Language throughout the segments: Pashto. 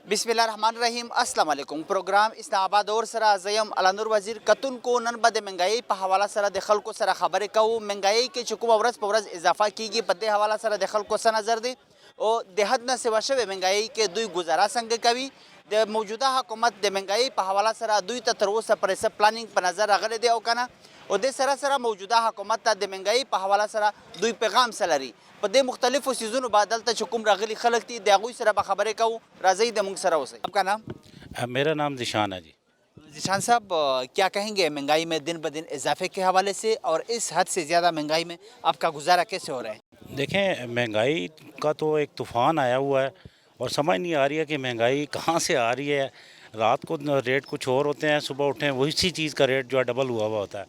बिस्मिल्लाहिर्रहमानिर्रहीम अस्सलाम वालेकुम। प्रोग्राम इस्लामाबाद और सरा ज़यम अलानुर वज़ीर कतुन को नन बद महंगाई पे हवाला सरा दखल को सरा खबर कहूँ महंगाई के चुकु अवरस पवरस इजाफा की गई बदे हवाला सरा दखल को सा नज़र दे और देहत न सेवा शव महंगाई के दुई गुजारा संग कवि दे मौजूदा हुकूमत दे महंगाई पे हवाला सरा दुई तरो सप्रेस प्लानिंग पर नज़र अगले दे औकाना और दे सरा सरा मौजूदा हुकूमत दे महंगाई पे हवाला सरा दुई पैगाम सलरी पदे मुख्तलिफ सीज़न बादल तकुम रगली खलक थी दागुई सरा बखबरें कहूँ राज़ी दमुंग सरा हो। आपका नाम? मेरा नाम ज़िशान है जी। जिशान साहब, क्या कहेंगे महंगाई में दिन ब दिन इजाफे के हवाले से और इस हद से ज़्यादा महंगाई में आपका गुजारा कैसे हो रहा है? देखें, महंगाई का तो एक तूफ़ान आया हुआ है और समझ नहीं आ रही है कि महंगाई कहाँ से आ रही है। रात को रेट कुछ और होते हैं, सुबह उठें वही चीज़ का रेट जो है डबल हुआ होता है।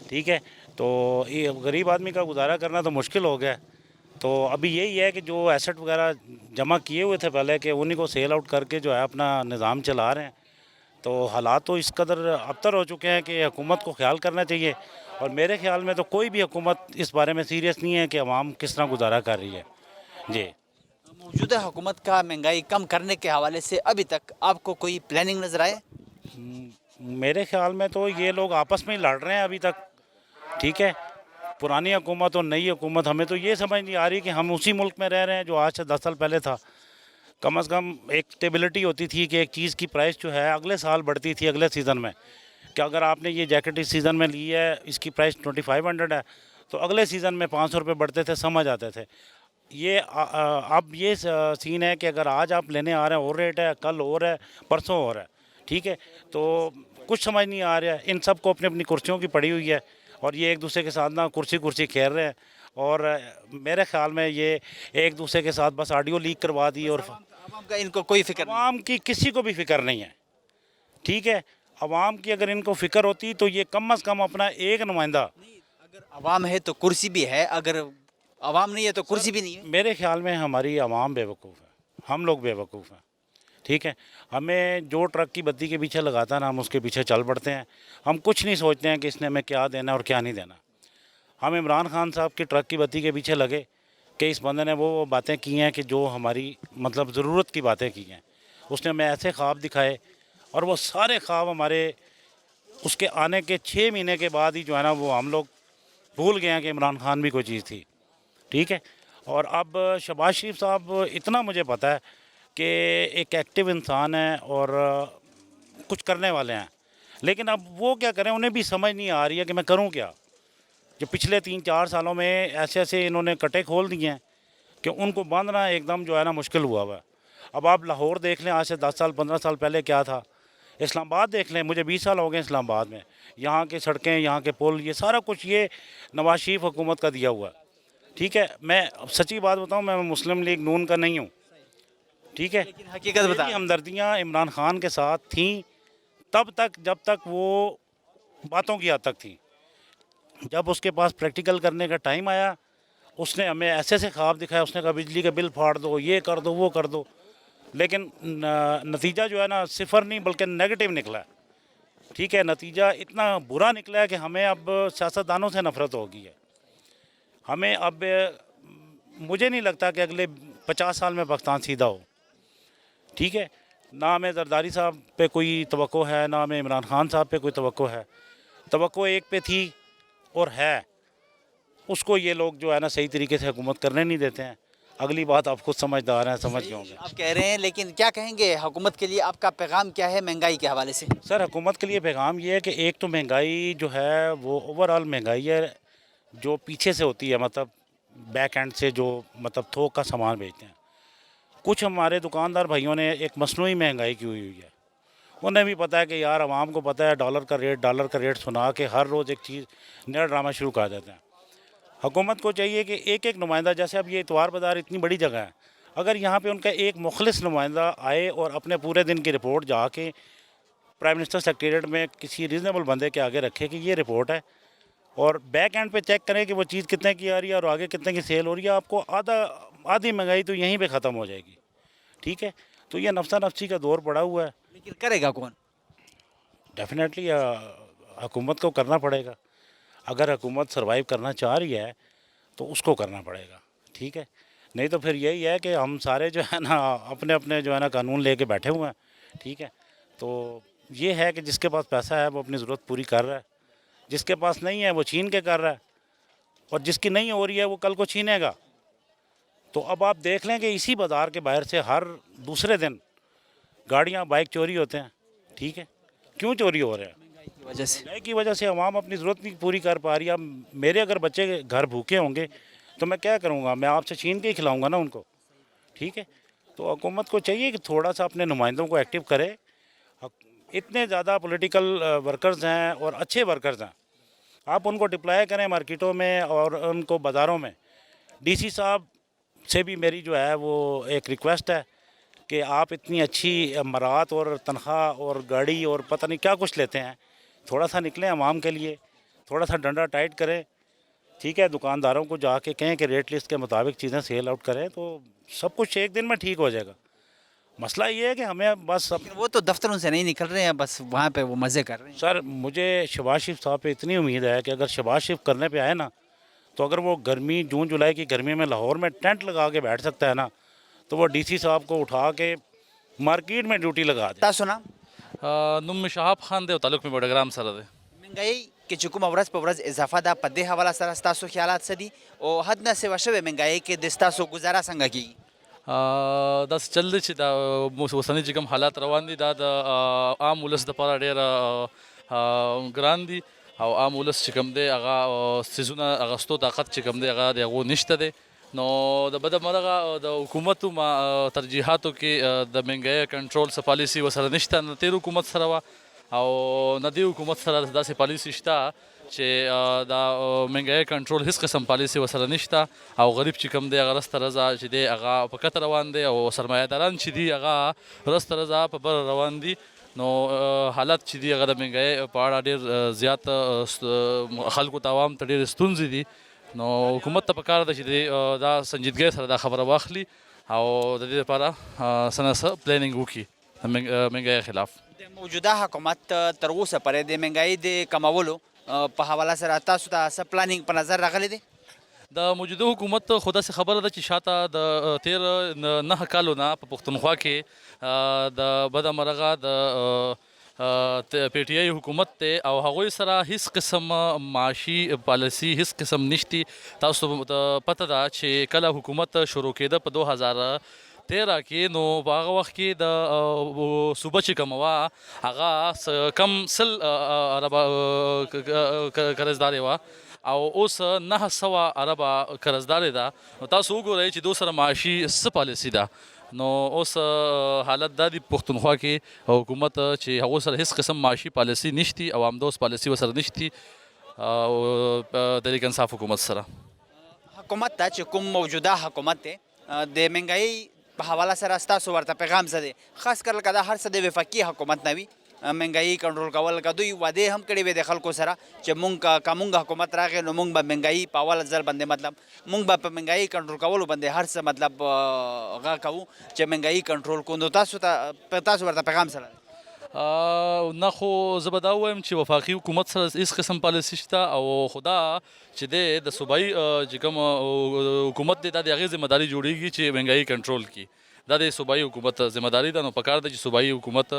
ठीक है, तो ये गरीब आदमी का गुजारा करना तो मुश्किल हो गया है। तो अभी यही है कि जो एसेट वगैरह जमा किए हुए थे पहले के, उन्हीं को सेल आउट करके जो है अपना निज़ाम चला रहे हैं। तो हालात तो इस कदर अबतर हो चुके हैं कि हुकूमत को ख्याल करना चाहिए। और मेरे ख्याल में तो कोई भी हुकूमत इस बारे में सीरियस नहीं है कि अवाम किस तरह गुजारा कर रही है जी। मौजूदा हुकूमत का महंगाई कम करने के हवाले से अभी तक आपको कोई प्लानिंग नज़र आए? मेरे ख्याल में तो ये लोग आपस में ही लड़ रहे हैं अभी तक। ठीक है, पुरानी हुकूमत और नई हुकूमत, हमें तो ये समझ नहीं आ रही कि हम उसी मुल्क में रह रहे हैं जो आज से 10 साल पहले था। कम से कम एक स्टेबिलिटी होती थी कि एक चीज़ की प्राइस जो है अगले साल बढ़ती थी अगले सीज़न में, कि अगर आपने ये जैकेट इस सीज़न में ली है, इसकी प्राइस 2500 है, तो अगले सीज़न में 500 रुपये बढ़ते थे, समझ आते थे। ये अब ये सीन है कि अगर आज आप लेने आ रहे हैं और रेट है, कल और है, परसों और है। ठीक है, तो कुछ समझ नहीं आ रहा है। इन सब को अपनी अपनी कुर्सियों की पड़ी हुई है और ये एक दूसरे के साथ ना कुर्सी खेल रहे हैं। और मेरे ख्याल में ये एक दूसरे के साथ बस ऑडियो लीक करवा दी। और आवाम का इनको कोई फिक्र नहीं? आवाम की किसी को भी फिक्र नहीं है। ठीक है, आवाम की अगर इनको फिक्र होती तो ये कम से कम अपना एक नुमाइंदा। अगर आवाम है तो कुर्सी भी है, अगर आवाम नहीं है तो कुर्सी भी नहीं है। मेरे ख्याल में हमारी आवाम बेवकूफ़ है, हम लोग बेवकूफ़ हैं। ठीक है, हमें जो ट्रक की बत्ती के पीछे लगाता है ना, हम उसके पीछे चल पड़ते हैं। हम कुछ नहीं सोचते हैं कि इसने हमें क्या देना और क्या नहीं देना। हम इमरान खान साहब की ट्रक की बत्ती के पीछे लगे कि इस बंदे ने वो बातें की हैं कि जो हमारी मतलब ज़रूरत की बातें की हैं। उसने हमें ऐसे ख्वाब दिखाए और वो सारे ख्वाब हमारे उसके आने के 6 महीने के बाद ही जो है ना, वो हम लोग भूल गए हैं कि इमरान खान भी कोई चीज़ थी। ठीक है, और अब शहबाज शरीफ साहब, इतना मुझे पता है कि एक एक्टिव इंसान है और कुछ करने वाले हैं, लेकिन अब वो क्या करें, उन्हें भी समझ नहीं आ रही है कि मैं करूं क्या। जो पिछले 3-4 सालों में ऐसे ऐसे इन्होंने कटे खोल दिए हैं कि उनको बांधना एकदम जो है ना मुश्किल हुआ हुआ है। अब आप लाहौर देख लें, आज से 10 साल 15 साल पहले क्या था। इस्लामाबाद देख लें, मुझे 20 साल हो गए इस्लामाबाद में। यहाँ के सड़कें, यहाँ के पुल, ये सारा कुछ ये नवाज शरीफ हुकूमत का दिया हुआ है। ठीक है, मैं सच्ची बात बताऊँ, मैं मुस्लिम लीग नून का नहीं हूँ। ठीक है, लेकिन हकीकत बता, मेरी हमदर्दियाँ इमरान खान के साथ थीं तब तक जब तक वो बातों की हद तक थी। जब उसके पास प्रैक्टिकल करने का टाइम आया, उसने हमें ऐसे ऐसे ख्वाब दिखाया। उसने कहा बिजली का बिल फाड़ दो, ये कर दो, वो कर दो, लेकिन नतीजा जो है ना सिफर नहीं बल्कि नेगेटिव निकला है। ठीक है, नतीजा इतना बुरा निकला है कि हमें अब सियासतदानों से नफरत हो गई है। हमें अब मुझे नहीं लगता कि अगले 50 साल में पाकिस्तान सीधा हो। ठीक है, ना हमें जरदारी साहब पे कोई तवक्को है, ना हमें इमरान खान साहब पे कोई तवक्को है। तवक्को एक पे थी और है, उसको ये लोग जो है ना सही तरीके से हुकूमत करने नहीं देते हैं। अगली बात आप खुद समझदार हैं, समझ गए होंगे। आप कह रहे हैं, लेकिन क्या कहेंगे हुकूमत के लिए आपका पैगाम क्या है महंगाई के हवाले से? सर, हुकूमत के लिए पैगाम ये है कि एक तो महंगाई जो है वो ओवरऑल महंगाई है जो पीछे से होती है, मतलब बैक एंड से, जो मतलब थोक का सामान बेचते हैं। कुछ हमारे दुकानदार भाइयों ने एक मसनूई महंगाई की हुई है। उन्हें भी पता है कि यार आवाम को पता है डॉलर का रेट सुना के हर रोज़ एक चीज़ नया ड्रामा शुरू कर देते हैं। हुकूमत को चाहिए कि एक एक नुमाइंदा, जैसे अब ये इतवार बाज़ार इतनी बड़ी जगह है, अगर यहाँ पे उनका एक मुखलिस नुमाइंदा आए और अपने पूरे दिन की रिपोर्ट जाके प्राइम मिनिस्टर सेक्रेटरीट में किसी रीज़नेबल बंदे के आगे रखे कि ये रिपोर्ट है, और बैक एंड पे चेक करें कि वो चीज़ कितने की आ रही है और आगे कितने की सेल हो रही है, आपको आधी महंगाई तो यहीं पे ख़त्म हो जाएगी। ठीक है, तो ये नफसा नफसी का दौर पड़ा हुआ है। लेकिन करेगा कौन? डेफिनेटली हुकूमत को करना पड़ेगा। अगर हुकूमत सर्वाइव करना चाह रही है तो उसको करना पड़ेगा। ठीक है, नहीं तो फिर यही है कि हम सारे जो है ना अपने अपने जो है ना कानून लेके बैठे हुए हैं, ठीक है। तो ये है कि जिसके पास पैसा है वो अपनी ज़रूरत पूरी कर रहा है, जिसके पास नहीं है वो छीन के कर रहा है, और जिसकी नहीं हो रही है वो कल को छीनेगा। तो अब आप देख लें कि इसी बाज़ार के बाहर से हर दूसरे दिन गाड़ियाँ बाइक चोरी होते हैं, ठीक है। क्यों चोरी हो रहे हैं? की वजह से महंगाई की वजह से आवाम अपनी ज़रूरत नहीं पूरी कर पा रही है। अब मेरे अगर बच्चे घर भूखे होंगे तो मैं क्या करूँगा? मैं आपसे छीन के ही खिलाऊँगा ना उनको, ठीक है। तो हुकूमत को चाहिए कि थोड़ा सा अपने नुमाइंदों को एक्टिव करे। इतने ज़्यादा पॉलिटिकल वर्कर्स हैं और अच्छे वर्कर्स हैं, आप उनको डिप्लॉय करें मार्केटों में और उनको बाज़ारों में। डीसी साहब से भी मेरी जो है वो एक रिक्वेस्ट है कि आप इतनी अच्छी मरात और तनख्वाह और गाड़ी और पता नहीं क्या कुछ लेते हैं, थोड़ा सा निकलें आवाम के लिए, थोड़ा सा डंडा टाइट करें, ठीक है। दुकानदारों को जाके कहें कि रेट लिस्ट के मुताबिक चीज़ें सेल आउट करें, तो सब कुछ एक दिन में ठीक हो जाएगा। मसला ये है कि हमें बस लेकिन वो तो दफ्तरों से नहीं निकल रहे हैं, बस वहाँ पे वो मज़े कर रहे हैं। सर, मुझे शहबाज शरीफ साहब पे इतनी उम्मीद है कि अगर शहबाज शरीफ करने पे आए ना, तो अगर वो गर्मी जून जुलाई की गर्मी में लाहौर में टेंट लगा के बैठ सकता है ना, तो वो डीसी साहब को उठा के मार्केट में ड्यूटी लगा दे। تاسو نه نوم شهاب خان دی او تعلق مې بډګرام سره دی. منګای کې چې کومه ورځ په ورځ اضافه ده په دې حواله سره ستاسو خیالات څه دي او حد نه سیوا شوې منګای کې د ستاسو گزاره څنګه کیږي؟ داسې چل دی چې دا اوسني چې کوم حالات روان دي دا د عام ولس دپاره ډېر ګران دي او عام ولس چې کوم دی هغه څیزونه اخیستو طاقت چې کوم دی هغه د هغو نشته دی. نو د بده مرغه د حکومتو ترجیحاتو کې د منګۍ کنټرول څه پالیسي ورسره نشته، نه تېر حکومت سره وه او نه دې حکومت سره داسې پالیسي شته چې دا منګۍ کنټرول هیڅ قسم پالیسي ورسره نشته او غریب چې کوم دی هغه رسته رضا چې دی هغه په کته روان دی او سرمایه داران چې دي هغه رسته رضا په بره روان دي. نو حالت چې دي هغه د منګۍ په اړه ډېر زیات خلکو ته عوام ته ډېرې ستونزې دي. نو حکومت ته پکار ده چې دا سنجیدګۍ سره دا خبره واخلي او د دې لپاره څه نه څه پلانینګ وکړي د منګۍ خلاف. د موجوده حکومت تر اوسه پورې د منګای د کمولو په حواله سره تاسو ته څه پلانینګ په نظر راغلی دی؟ د موجوده حکومت خو داسې خبره ده چې شاته د تېر 9 کالو نه په پښتونخوا کې د بده مرغه د پی ټی آی حکومت دی او هغوی سره هیڅ قسم معاشي پالیسي هیڅ قسم نشتی. تاسو ته پته ده چې کله حکومت شروع کېده په 2013 کې نو په هغه وخت کې د صوبه چې کومه وه هغه کم 100 اربه قرضدارې وه او اوس 900 اربه قرضدارې ده. نو تاسو وګورئ چې دو سره معاشي څه پالیسي ده. نو اوس حالت دا دی پښتونخوا کې حکومت چې هغو سره هیڅ قسم معاشي پالیسي نشتی او همدوس پالیسي ورسره نشتی تحریک انصاف حکومت سره. حکومت ته چې کوم موجوده حکومت دی د منګای په حواله سره ستاسو ورته پیغام څه دی؟ خاص کر لکه دا هر څه د وفاقي حکومت نه وي منګای کنټرول کول، که دوی وعدې هم کړې وې د خلکو سره چې مونږ که مونږ حکومت راغی نو مونږ به منګای په اول ځل باندې مطلب مونږ به په منګای کنټرول کولو باندې هر څه مطلب هغه کوو چې منګای کنټرول کوو. نو تاسو ورته پیغام سره نه خو زه به دا ووایم چې وفاقي حکومت سره هېڅ قسم پالیسي شته او خدا چې دی د صوبایي چې کوم حکومت دی دا د هغې ذمهداري جوړېږي چې منګایي کنټرول کړي. دا د صوبایي حکومت ذمهداري ده. نو پکار ده چې صوبایي حکومت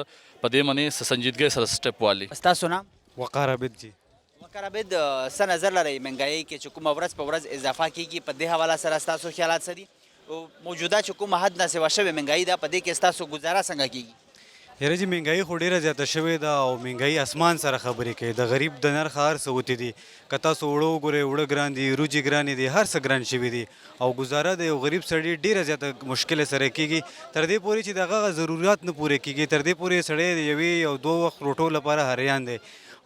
په دې باندې سنجیدګۍ سره سټپ والي. ستاسو نام؟ وقار عابد جی. وقار عابد څه نظر لرئ منګایي کې چې کومه ورځ په ورځ اضافه کیږي په دې حواله سره ستاسو خیالات څه دي؟ موجوده چې کومه حد نه سیوا شوې منګایي ده په دې کې ستاسو ګزاره څنګه کیږي؟ یاره جی مهنګایي خو ډېره زیاته شوې ده او مهنګایي اسمان سره خبرې کوي. د غریب د نرخ هر څه وتې دي، که تاسو اوړه وګورئ اوړه ګران دي، روجې ګرانې دي، هر څه ګران شوي دي او ګزاره د یو غریب سړي ډېره زیاته مشکله سره کېږي تر دې پورې چې د هغه ضرورت نه پوره کېږي. تر دې پورې سړی د یوې او 2 وخت روټو لپاره حریان دی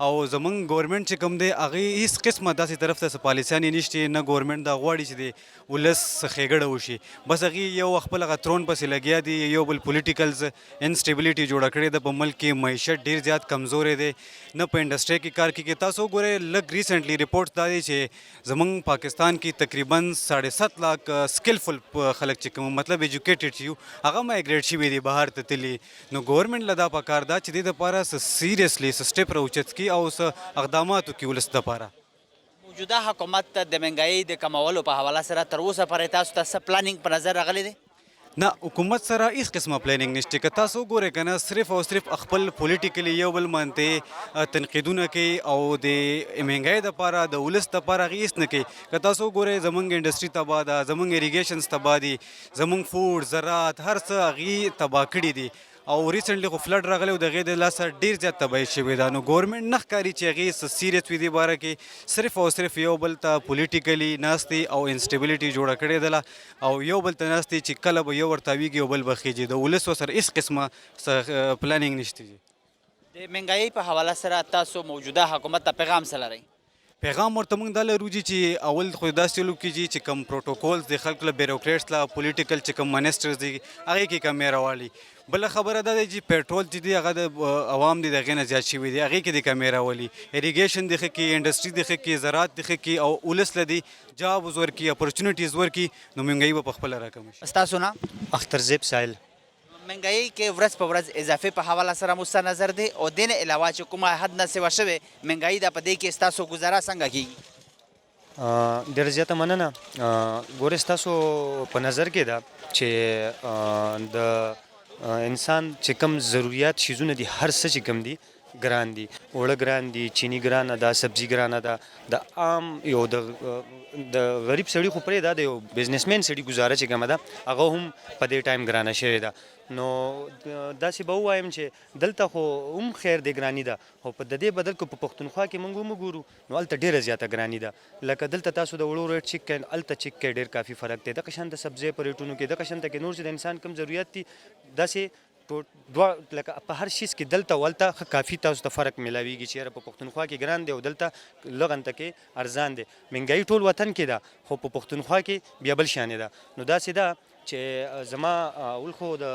او زمونږ ګورنمنټ چې کوم دی هغې هېڅ قسمه داسې طرف ته څه پالیسیانې نشته، نه ګورنمنټ دا غواړي چې د ولس ښېګړه وشي. بس هغې یو خپل هغه ترون پسې لګیا دي، یو بل پولیټیکلز انسټیبلیټي جوړه کړې ده په ملک کې. معیشت ډېر زیات کمزوری دی، نه په انډسټرۍ کې کار کېږي. تاسو وګورئ لږ ریسنټلی رپورټ دا دی چې زمونږ پاکستان کې تقریبا 7.5 लाख سکلفل خلک چې کوم مطلب ایجوکیټډ چې یو هغه مایګریټ شوي دي بهر ته تللي. نو ګورنمنټ له دا پکار ده چې دې دپاره څه سیریسلی څه سټپ راوچت کړي او څه اقدامات وکړي ولس دپاره. موجوده حکومت د مهنګایي د کمولو په حواله سره تر اوسه پورې تاسو ته څه پلانینګ په نظر راغلی دی؟ نه حکومت سره هیڅ قسمه پلانینګ نشته که تاسو وګورئ که نه صرف او صرف خپل پولیټیکلی یو بل باندې تنقیدونه کوي او د مهنګۍ دپاره د ولس دپاره هغې هېڅ نه کوي که تاسو وګورئ زموږ انډسټري تباه ده زموږ اریګیشنز تباه دي زموږ فوډ زراعت هر څه هغې تباه کړي دي او ریسنټلی خو فلډ راغلی او د هغې د لاسه ډېر زیات تباهي شوې ده نو ګورنمنټ نه ښکاري چې هغې څه سیریس وي دې باره کې صرف او صرف یو بل ته پولیټیکلی ناست دي او انسټیبلیټي جوړه کړې ده او یو بل ته ناست دي چې کله به یو ورته ویږي او بل به خیږي د ولس ورسره هېڅ قسمه پلانینګ نشته دي د مهنګایي په حواله سره تاسو موجوده حکومت ته پیغام څه لرئ؟ پیغام ورته موږ دا لرو چې اول خو داسې لو کېږي چې کوم پروټوکولز د خلکو له بیروکریټس له پولیټیکل چې کوم منسټرز دي هغې کې کمې راولي بله خبره دا دی چې پیټرول چې دی هغه د عوام دی د هغې نه زیات شوي دي هغې کې د کمې راولي اریګیشن د ښه کړي انډسټري د ښه کړي زراعت د ښه کړي او ولس له دی جابز ورکړي اپورچونیټیز ورکړي نو مهنګایي به په خپله راکمه شي. ستاسو نه اخترزیب سایل مهنګایي کې ورځ په ورځ اضافې په حواله سره مو څه نظر دی او دې نه علاوه چې کومه حد نه سیوا شوې مهنګایي ده په دې کې ستاسو ګزاره څنګه کېږي؟ ډېره زیاته مننه. ګورې ستاسو په نظر کې ده چې د انسان چې کوم ضروریات شیزونه دي هر څه چې کوم دي ګران دي اوړه ګران دي چینی ګرانه ده سبزي ګرانه ده د عام یو د غریب سړي خو پرې ده د یو بزنسمین سړي ګزاره چې کومه ده هغه هم په دې ټایم ګرانه شوې ده نو داسې به ووایم چې دلته خو هم خیر دی ګراني ده خو په د دې بدل کې په پښتونخوا کې موږ هم وګورو نو هلته ډېره زیاته ګراني ده لکه دلته تاسو د وړو ریټ چیک کړئ هلته چیک کړئ ډېر کافي فرق دی دغه شان د سبزۍ په ریټونو کې دغه شانته کې نور چې د انسان کوم ضرورت دي داسې لکه په هر شیز کې دلته ولته ښه کافي تاسو ته فرق میلاویږي چې یاره په پښتونخوا کې ګران دی او دلته لغنته کې ارزان دی مهنګایي ټول وطن کې ده خو په پښتونخوا کې بیا بل شانې ده نو داسې ده چې زما اول خو د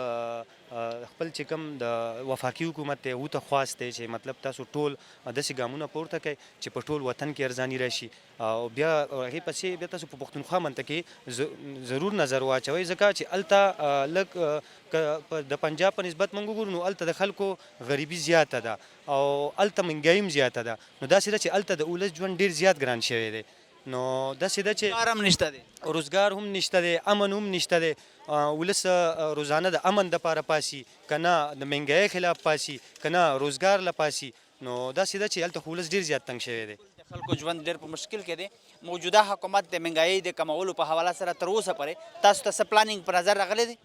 خپل چې کوم د وفاقي حکومت دی هغو ته خواست دی چې مطلب تاسو ټول داسې ګامونه پورته کوئ چې په ټول وطن کې ارزاني راشي او بیا هغې پسې بیا تاسو په پښتونخوا منطقه کې ضرور نظر واچوئ ځکه چې هلته لږ د پنجاب په نسبت موږ وګورو نو هلته د خلکو غریبي زیاته ده او هلته مهنګایي هم زیاته ده نو داسې ده چې هلته د ولس ژوند ډېر زیات ګران شوی دی نو داسې ده چې کار هم نشته دی روزګار هم نشته دی امن هم نشته دی ولس روزانه د امن دپاره پاسي که نه د مهنګایۍ خلاف پاسي که نه روزګار له پاسي نو داسې ده چې هلته خو ولس ډېر زیات تنګ شوی دی د خلکو ژوند ډېر په مشکل کې دی موجوده حکومت د مهنګایي د کمولو په حواله سره تر اوسه پورې تاسو ته څه پلانینګ په نظر راغلی دی؟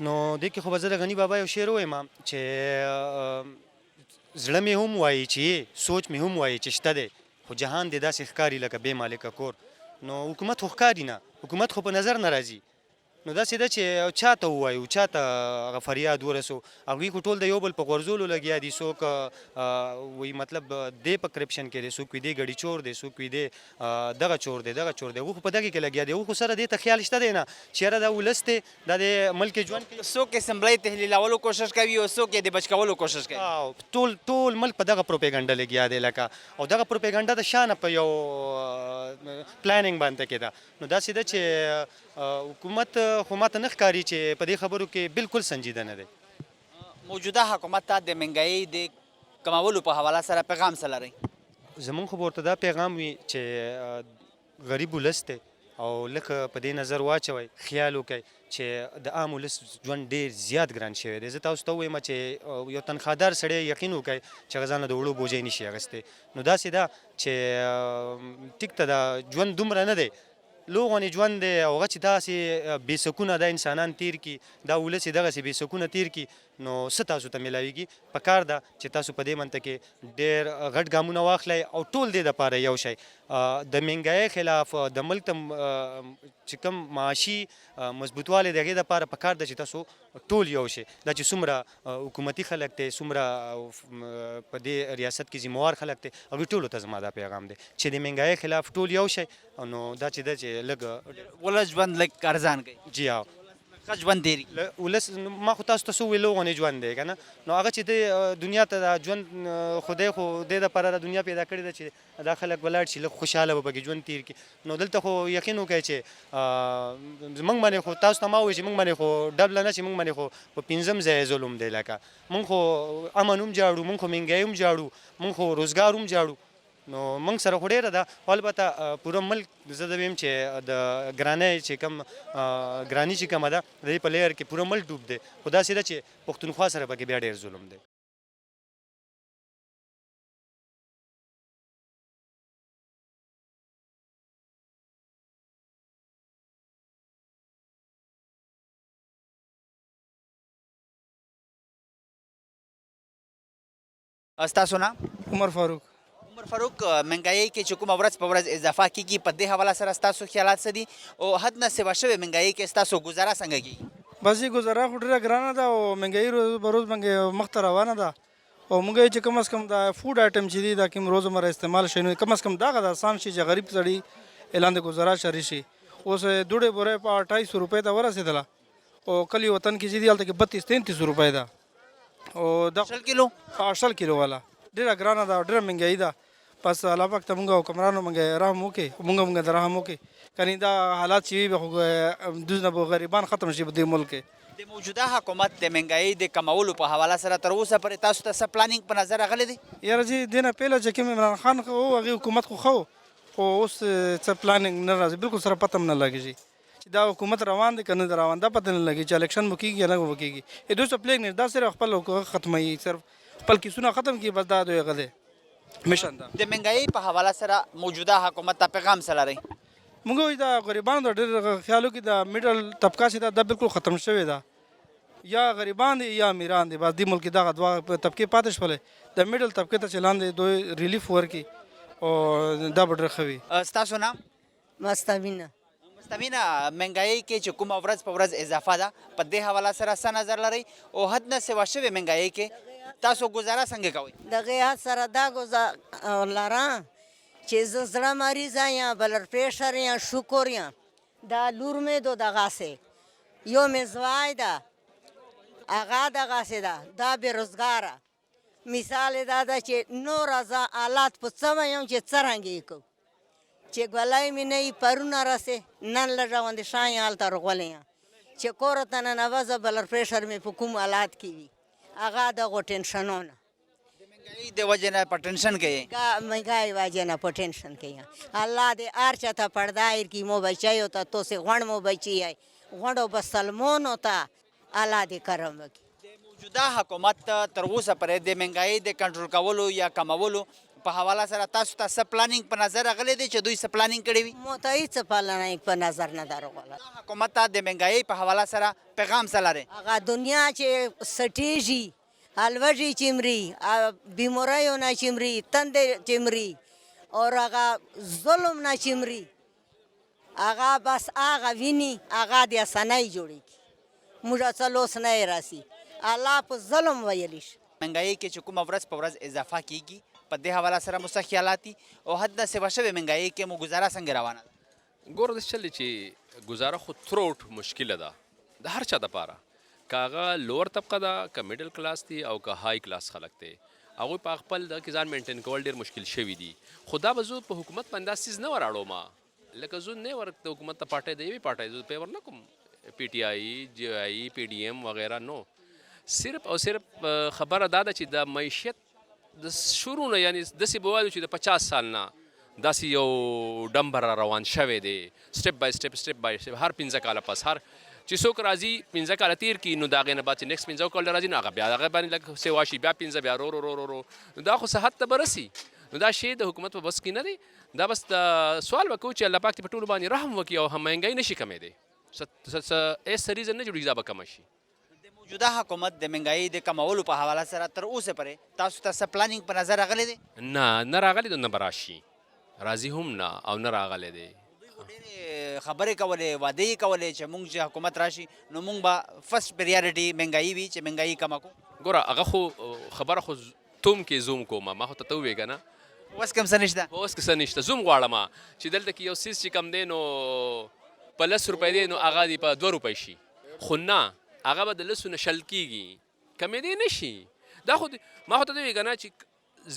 نو دې کې خو به زه د غني بابا یو شعر ووایم چې زړه مې هم وایي چې سوچ مې هم وایي چې شته دی خو جهان دې داسې ښکاري لکه بې مالکه کور نو حکومت خو ښکاري نه حکومت خو په نظر نه راځي نو داسې ده چې چاته ووایو چاته هغه فریاد ورسو هغوی خو ټول د یو بل په غورځولو لګیا دي څوک وایي مطلب دی په کرپشن کې دی څوک وي دی ګډي چور دی څوک وي دی دغه چور دی دغه چور دی هغوی خو په دغې کې لګیا دي هغوی خو سره دې ته خیال شته دی نه چې یاره دا ولس دی دا د ملک ژوند کې څوک اسمبلی تحلیلولو کوشش کوي او څوک یې د بچ کولو کوشش کوي ټول ملک په دغه پروپیګنډه لګیا دی لکه او دغه پروپیګنډه د شانه په یو پلانینګ باندې کې ده نو داسې ده چې حکومت خو ماته نه ښکاري چې په دې خبرو کې بالکل سنجیده نه دی موجوده حکومت ته د مهنګایي د کمولو په حواله سره پیغام څه لرئ؟ زمونږ خو به ورته دا پیغام وي چې غریب ولس دی او لکه په دې نظر واچوئ خیال وکئ چې د عام ولس ژوند ډېر زیات ګران شوی دی زه تاسو ته ووایم چې یو تنخوادار سړی یقین وکړي چې هغه ځان له د وړو بوجۍ نشي اخیستی نو داسې ده چې ټیک ته د ژوند دومره نه دی لوغونې ژوند دی او هغه چې داسې بې سکونه دا انسانان تیر کړي دا ولس یې دغسې بې سکونه تیر کړي نو څه تاسو ته میلاویږي په کار ده چې تاسو په دې منطقه کې ډېر غټ ګامونه واخلئ او ټول دې دپاره یو شئ د مهنګایۍ خلاف د ملک ته چې کوم معاشي مضبوطوالی د هغې دپاره په کار ده چې تاسو ټول یو شئ دا چې څومره حکومتي خلک دی څومره په دې ریاست کې ذمهوار خلک دی هغوی ټولو ته زما دا پیغام دی چې د مهنګایۍ خلاف ټول یو شئ نو دا چې ده چې لږ ولس ژوند لږ ارزان کوي جی ها ښه ژوند تېري ولس ما خو تاسو ته څه وویل لوغونې ژوند دی که نه نو هغه چې دی دنیا ته دا ژوند خدای خو دې دپاره دا دنیا پیدا کړې ده چې دا خلک ولاړ شي لږ خوشحاله به پکې ژوند تېر کړي نو دلته خو یقین وکړئ چې موږ باندې خو تاسو ته ما ووایي چې موږ باندې خو ډبله نه چې موږ باندې خو په پنځم ځای ظلم دی لکه موږ خو امن هم جاړو موږ خو مهنګایي هم جاړو موږ خو روزګار هم جاړو نو موږ سره خو ډېره ده خو البته پوره ملک زه د ویم چې د ګرانۍ چې کوم ګراني چې کومه ده د دې په لیئر کې پوره ملک ډوب دی خو داسې ده چې پښتونخوا سره پکې بیا ډېر ظلم دی. ستاسو نام؟ عمر فاروق. عمر فاروق، مهنګایي کې چې کومه ورځ په ورځ اضافه کیږي په دې حواله سره ستاسو خیالات څه دي او حد نه سوا شوې مهنګایي کې ستاسو ګزاره څنګه کیږي؟ بس یې ګزاره خو ډېره ګرانه ده او مهنګایي روز به روز مخ ته روانه ده او موږ چې کم از کم دا فوډ آیټم چې دي دا کوم روزمره استعمال شي نو کم از کم دغه د آسان شي چې غریب سړی اعلان د ګزاره شری شي. اوس دوړې بورې په 2800 روپۍ ته ورسېدله او کلی وطن کې چې دي هلته کې 32-33 روپۍ ده او د 100 کیلو 100 کیلو والا ډېره ګرانه ده او ډېره مهنګایي ده. بس الله پاک ته موږ حکمرانو موږ رحم وکړي موږ د رحم وکړي کني دا حالات چې وي خو دوی نه غریبان ختم شي په دې ملک کې. د موجوده حکومت د مهنګایي د کمولو په حواله سره تر اوسه پورې تاسو ته څه پلانینګ په نظر راغلی دی؟ یاره چې دې نه پهله چې کوم عمران خان خو هغې حکومت خو خو اوس څه پلانینګ نه راځي بالکل سره پته هم نه لګېږي چې دا حکومت روان دی که نه دی روان دا پته نه لګي چې الیکشن به کېږي یا نه به کېږي دوی څه پلان نه دا صرف خپل ختموي صرف خپل کیسونه ختم کړي بس دا دوی هغه دی مشن ده. د مهنګایي په حواله سره موجوده حکومت ته پیغام څه لرئ؟ موږ وایو دا غریبانو ته ډېر خیال وکړي دا میډل طبقه چې ده دا بالکل ختم شوې ده یا غریبان دي یا امیران دي بس دې ملک دغه دوه طبقې پاتې شولې د میډل طبقې ته چې لاندې دوی ریلیف ورکړي او دا به ډېر ښه وي. ستاسو نام؟ مستمینه. مستمینه، مهنګایي کې چې کومه ورځ په ورځ اضافه ده په دې حواله سره څه نظر لرئ او حد نه سوا شوې مهنګایي کې تاسو ګزاره څنګه کوئ؟ دغه حد سره دا ګزاره لرم چې زه زړه مریضه یم بلډ پریشر یم شکر یم دا لور مې دو دغسې یو مې زوی ده هغه دغسې ده دا بېروزګاره مثال یې دا ده چې نوره زه حالات په څه ویم چې څرنګه یې کوو چې ګولۍ مې نه وي پرونه رسې نن لږه غوندې شان یم هلته رغولې یم چې کور ته ننوځه بلډ پریشر مې په کوم حالات کې وي هغه دغو ټینشنونه د مهنګایي د وجې نه په ټینشن کې یې؟ مهنګای وجه نه په ټینشن کې یم الله دې هر چا ته پردایر کړي مو بچیو ته توسې غوڼ مو بچي یی غوڼو به سلمونو ته الله دې کرم وکړي. د موجوده حکومت تر اوسه پورې د مهنګایي د کنټرول کولو یا کمولو په حواله سره تاسو ته څه پلانینګ په نظر راغلی دی چې دوی څه پلانینګ کړی وي؟ مو ته هېڅ پلانینګ په نظر نه ده راغلی. حکومت ته د مهنګایي په حواله سره پیغام څه لرئ؟ هغه دنیا چې سټیږي الوږي چې مري بیماریو نه چې مري تندې چې مري او هغه ظلم نه چې مري هغه بس هغه ویني هغه د اسانۍ جوړېږي موږ څه لوس نه یې راسي الله په ظلم ویلی شي. مهنګایي کې چې کومه ورځ په ورځ اضافه کیږي په دې حواله سره مو څه خیالات دي او حد نه سوا شوې مهنګایي کې مو ګزاره څنګه روانه ده؟ ګوره داسې چل دی چې ګزاره خو تروټ مشکله ده د هر چا دپاره که هغه لوور طبقه ده که میډل کلاس دی او که های کلاس خلک دی هغوی په خپل د کې ځان مینټین کول ډېر مشکل شوي دي خو دا به زه په حکومت باندې دا څیز نه وراړوم لکه زه نه ور د حکومت ته پارټۍ د یوې پارټۍ زه پیور نه کوم پی ټي آی جی آی پی ډي ایم وغیره نو صرف او صرف خبره دا ده چې د معیشت د شروع نه یعنی داسې به وایو چې د 50 سال نه داسې یو ډمبر روان شوی دی سټپ بای سټپ هر 15 کاله پس هر چې څوک راځي 15 کاله تیر کړي نو د هغې نه بعد چې نیکسټ 15 کاله راځي نو هغه بیا هغه باندې لږ سیوا شي بیا 15 بیا رو نو دا خو صحت ته به رسي نو دا شی د حکومت په بس کې نه دی دا بس د سوال وکړو چې الله پاک دې په ټولو باندې رحم وکړي او هم مهنګایي نه شي کمېدی ایس ریزن نه جوړېږي دا به کمه شي. د موجوده حکومت د مهنګایي د کمولو په حواله سره تر اوسه پورې تاسو ته څه پلانینګ په نظر راغلی دی؟ نه راغلی دی نه به راشي راځي هم نه او نه راغلی دی. ډېرې خبرې کولې وعدې یې کولې چې موږ چې حکومت راشي نو موږ به فرسټ پریارټي مهنګایي وي چې مهنګایي کمه کړو. ګوره هغه خو خبره خو توم کې زوم کوم ما خو ته ووایې که نه اوس کوم څه نشته اوس که څه نشته زوم غواړم چې دلته کې یو څیز چې کم دی نو په 10 روپۍ دی نو هغه دې په 2 روپۍ شي خو نه هغه به د 10 نه شل کېږي کمېدی نه شي. دا خو ما خو ته ووایې که نه چې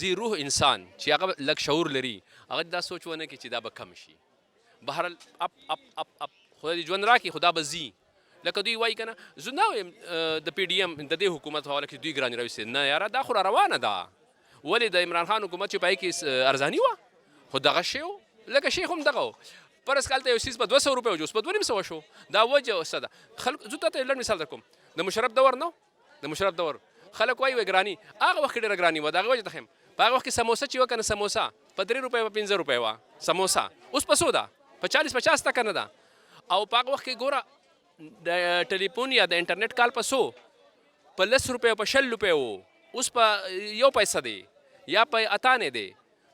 زی روح انسان چې هغه لږ شعور لري هغه دا سوچ ونه کړي چې دا به کم شي بهرحال اپ خدای دې ژوند راکړي خو دا به ځي لکه دوی وایي که نه زه نه وایم د پی ډي ایم د دې حکومت په حواله کې دوی ګرانې راویستې نه یاره دا خو را روانه ده ولې د عمران خان حکومت چې پای کې ارزاني وه خو دغه شی و لکه شیخ هم دغه و فرض کال ته یو څیز په 200 روپیو جو اوس په 250 شو دا وجه څه ده خلک زه تاته لنډ مثال درکوم د مشرف دور نه د مشرف دور خلک وایي ګراني هغه وخت ډېره ګراني وه د هغه وجه ته ښیم په هغه وخت کې سموسه چې وه که نه سموسه په 3 روپۍ په 15 روپۍ وه سموسه اوس په څو ده په 40-50 تکه نه ده او په هغه وخت کې ګوره د ټلیفون یا د انټرنیټ کال په 100 په 10 روپۍ په 20 روپۍ و اوس په 1 پیسه دی یا په 98 دی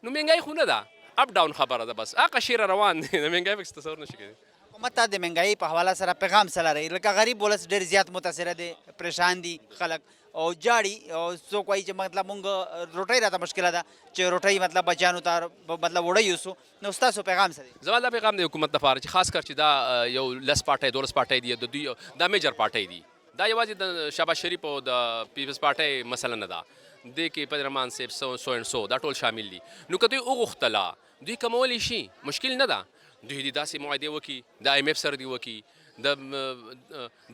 نو مهنګای خو نه ده اپ ډاون خبره ده بس هغه شیره روان دی د مهنګای پکې تصور نشي کېدی حکومت ته د مهنګایي په حواله سره پیغام څه لرئ لکه غریب ولس ډېر زیات متاثره دی پریشان دي خلک او جاړي او څوک وایي چې مطلب مونږ روټۍ راته مشکله ده چې روټۍ مطلب بچیانو ته مطلب وړی یوسو نو ستاسو پیغام څه دی زما دا پیغام د حکومت لپاره چې خاص کر چې دا یو لس پارټۍ 12 پارټۍ دي د دوی دا میجر پارټۍ دي دا یوازې د شهباز شریف او د پیپلز پارټۍ مسله نه ده دې کې پدرمان صاحب سو اینډ سو دا ټول شامل دي نو که دوی وغوښتله دوی کمولی شي مشکل نه ده دوی دې داسې معاهدې وکړي د IMF سره دې وکړي د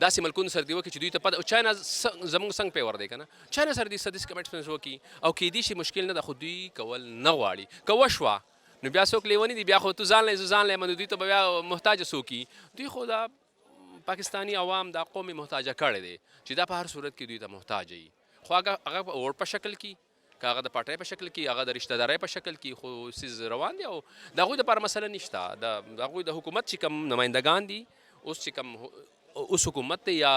داسې ملکونو سره دې وکړي چې دوی ته پته چاینا زموږ څنګه پیور دی که نه چاینا سره دې سدیس کمټمنټس وکړي او کیدای شي مشکل نه ده خو دوی کول نه غواړي که وشوه نو بیا څوک لیونی دي بیا خو تو ځان لې زه ځان لې دوی ته بیا محتاج څوکي دوی خو دا پاکستانی عوام دا قوم محتاجه کړی دی چې دا په هر صورت کې دوی ته محتاج وي خو هغه ووټ په شکل کې که هغه د پارټۍ په شکل کې هغه د رشته دارۍ په شکل کې خو سیز روان دي او د هغوی دپاره مسله نشته د هغوی د حکومت چې کوم نمایندګان دي اوس چې کوم اوس حکومت دی یا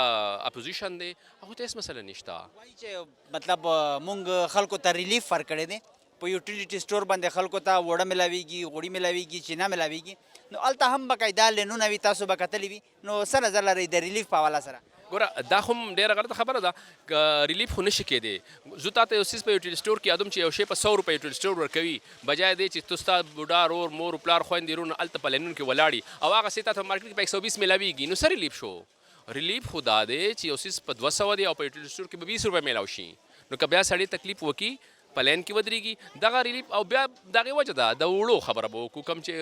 اپوزیشن دی هغوی ته هېڅ مسله نشته وایي چې مطلب مونږ خلکو ته ریلیف ورکړی دی په یوټیلیټي سټور باندې خلکو ته وړه ملاویږي غوړي ملاویږي چینه ملاویږي نو هلته هم باقاعده لینونه وي تاسو به کتلي وي نو څه نظر لرئ د ریلیف په حواله سره ګوره دا هم ډېره غلطه خبره ده که ریلیف خو نشي کېدی زه تا ته یو څیز په یوټیل سټور کې یادوم چې یو شی په 100 روپۍ یوټیل سټور ورکوي بجای دی چې تو ستا بوډا رور مور پلار خویندې وروڼه هلته په لینونو کې ولاړي او هغه څه تا ته مارکیټ کې په 120 میلاویږي نو څه ریلیف شو ریلیف خو دا دی چې یو څیز په 200 دی او په یوټیل سټور کې به 20 روپۍ میلاو شي نو که بیا سړی تکلیف وکړي په لین کې ودرېږي دغه ریلیف او بیا دغې وجه ده د وړو خبره به وکړو کوم چې